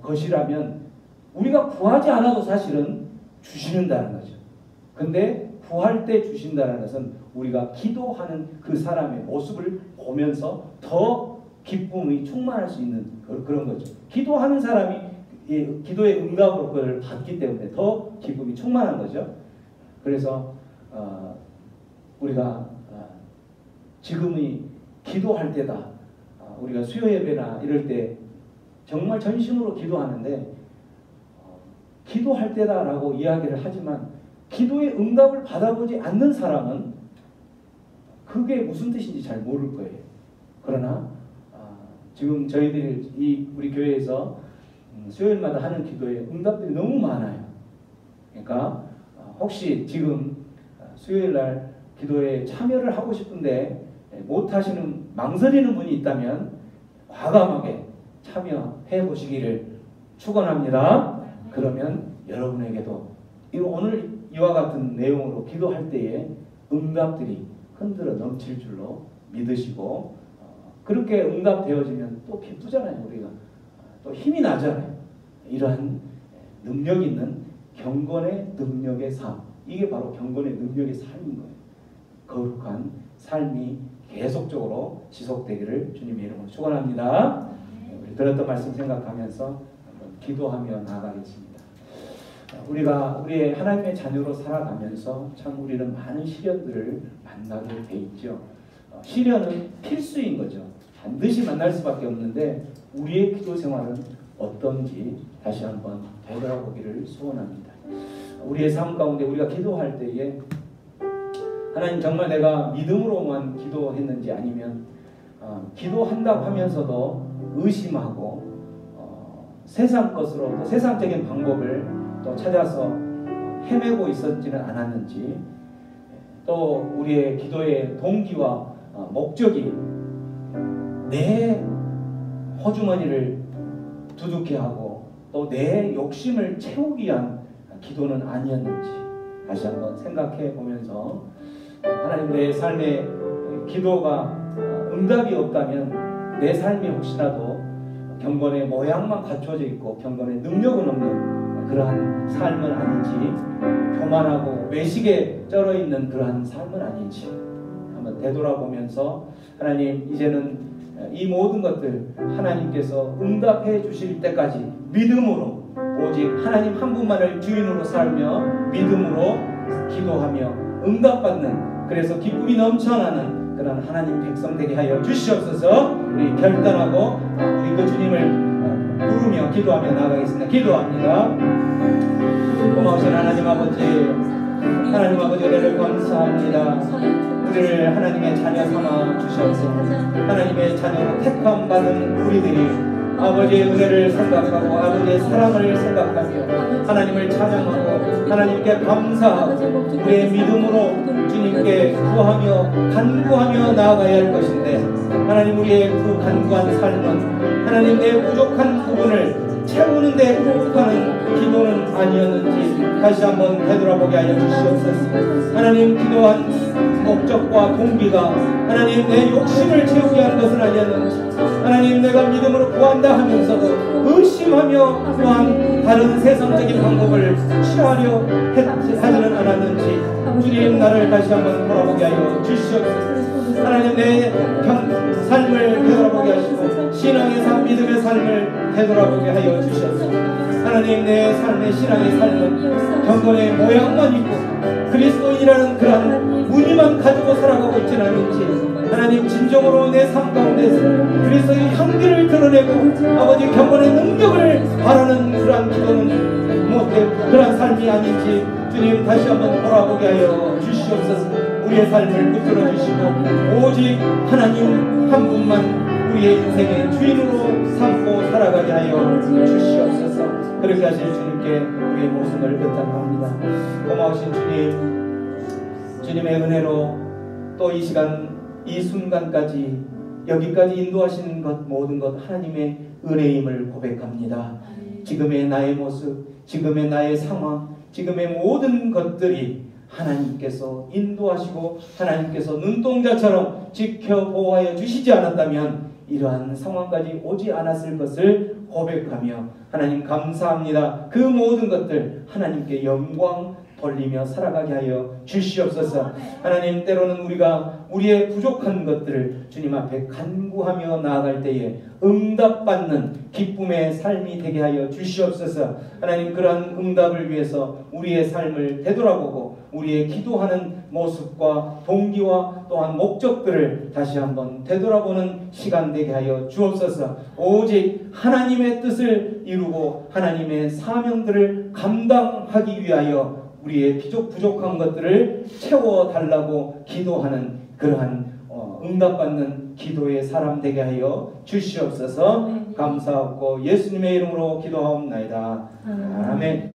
[SPEAKER 1] 것이라면 우리가 구하지 않아도 사실은 주시는다는 거죠. 근데 구할 때 주신다는 것은 우리가 기도하는 그 사람의 모습을 보면서 더 기쁨이 충만할 수 있는 그런 거죠. 기도하는 사람이 기도의 응답으로 그걸 받기 때문에 더 기쁨이 충만한 거죠. 그래서 우리가 지금이 기도할 때다. 우리가 수요 예배나 이럴 때 정말 전심으로 기도하는데 기도할 때다라고 이야기를 하지만 기도의 응답을 받아보지 않는 사람은 그게 무슨 뜻인지 잘 모를 거예요. 그러나 지금 저희들이 우리 교회에서 수요일마다 하는 기도에 응답들이 너무 많아요. 그러니까 혹시 지금 수요일날 기도에 참여를 하고 싶은데 못하시는 망설이는 분이 있다면 과감하게 참여해 보시기를 축원합니다. 그러면 여러분에게도 오늘 이와 같은 내용으로 기도할 때에 응답들이 흔들어 넘칠 줄로 믿으시고 그렇게 응답되어지면 또 기쁘잖아요. 우리가 또 힘이 나잖아요. 이러한 능력 있는 경건의 능력의 삶, 이게 바로 경건의 능력의 삶인 거예요. 거룩한 삶이 계속적으로 지속되기를 주님의 이름으로 축원합니다. 우리 들었던 말씀 생각하면서 한번 기도하며 나아가겠습니다. 우리가 우리의 하나님의 자녀로 살아가면서 참 우리는 많은 시련들을 만나게 돼 있죠. 시련은 필수인 거죠. 반드시 만날 수밖에 없는데 우리의 기도 생활은 어떤지 다시 한번 되돌아보기를 소원합니다. 우리의 삶 가운데 우리가 기도할 때에 하나님 정말 내가 믿음으로만 기도했는지 아니면 기도한다고 하면서도 의심하고 세상 것으로 또 세상적인 방법을 또 찾아서 헤매고 있었지는 않았는지 또 우리의 기도의 동기와 목적이 내 호주머니를 두둑해 하고 또 내 욕심을 채우기 위한 기도는 아니었는지 다시 한번 생각해 보면서 하나님 내 삶에 기도가 응답이 없다면 내 삶이 혹시라도 경건의 모양만 갖춰져 있고 경건의 능력은 없는 그러한 삶은 아닌지 교만하고 외식에 쩔어 있는 그러한 삶은 아닌지 한번 되돌아보면서 하나님 이제는 이 모든 것들 하나님께서 응답해 주실 때까지 믿음으로 오직 하나님 한 분만을 주인으로 살며 믿음으로 기도하며 응답받는 그래서 기쁨이 넘쳐나는 그런 하나님 백성 되게 하여 주시옵소서. 우리 결단하고 우리 그 주님을 부르며 기도하며 나아가겠습니다. 기도합니다. 고마우신 하나님 아버지, 하나님 아버지 은혜를 감사합니다. 우리를 하나님의 자녀 삼아 주셔서 하나님의 자녀로 택함 받은 우리들이 아버지의 은혜를 생각하고 아버지의 사랑을 생각하며 하나님을 찬양하고 하나님께 감사하고 우리의 믿음으로 주님께 구하며 간구하며 나아가야 할 것인데 하나님 우리의 그 간구한 삶은 하나님 내 부족한 부분을 채우는 데 호흡하는 기도는 아니었는지 다시 한번 되돌아보게 하여 주시옵소서. 하나님 기도한 목적과 동기가 하나님 내 욕심을 채우게 하는 것은 아니었는지 하나님 내가 믿음으로 구한다 하면서도 의심하며 또한 다른 세상적인 방법을 취하려 하지는 않았는지 주님 나를 다시 한번 돌아보게 하여 주시옵소서. 하나님 내 삶을 되돌아보게 하시고 신앙의 삶, 믿음의 삶을 되돌아보게 하여 주시옵소서. 하나님 내 삶의 신앙의 삶은 경건의 모양만 있고 그리스도인이라는 그런 무늬만 가지고 살아가고 있지는 않은지 하나님 진정으로 내 삶 가운데서 그리스도의 향기를 드러내고 아버지 경건의 능력을 바라는 그러한 기도는 못해 그러한 삶이 아닌지 주님 다시 한번 돌아보게 하여 주시옵소서. 우리의 삶을 붙들어 주시고 오직 하나님 한 분만 우리의 인생의 주인으로 삼고 살아가게 하여 주시옵소서. 그렇게 하실 주님께 우리의 모습을 의탁합니다. 고마우신 주님, 주님의 은혜로 또 이 시간 이 순간까지 여기까지 인도하시는 것 모든 것 하나님의 은혜임을 고백합니다. 지금의 나의 모습, 지금의 나의 상황, 지금의 모든 것들이 하나님께서 인도하시고 하나님께서 눈동자처럼 지켜 보호하여 주시지 않았다면 이러한 상황까지 오지 않았을 것을 고백하며 하나님 감사합니다. 그 모든 것들 하나님께 영광 돌리며 살아가게 하여 주시옵소서. 하나님, 때로는 우리가 우리의 부족한 것들을 주님 앞에 간구하며 나아갈 때에 응답받는 기쁨의 삶이 되게 하여 주시옵소서. 하나님, 그러한 응답을 위해서 우리의 삶을 되돌아보고 우리의 기도하는 모습과 동기와 또한 목적들을 다시 한번 되돌아보는 시간 되게 하여 주옵소서. 오직 하나님의 뜻을 이루고 하나님의 사명들을 감당하기 위하여 우리의 부족한 것들을 채워달라고 기도하는 그러한 응답받는 기도의 사람 되게 하여 주시옵소서. 감사하고 예수님의 이름으로 기도하옵나이다. 아멘.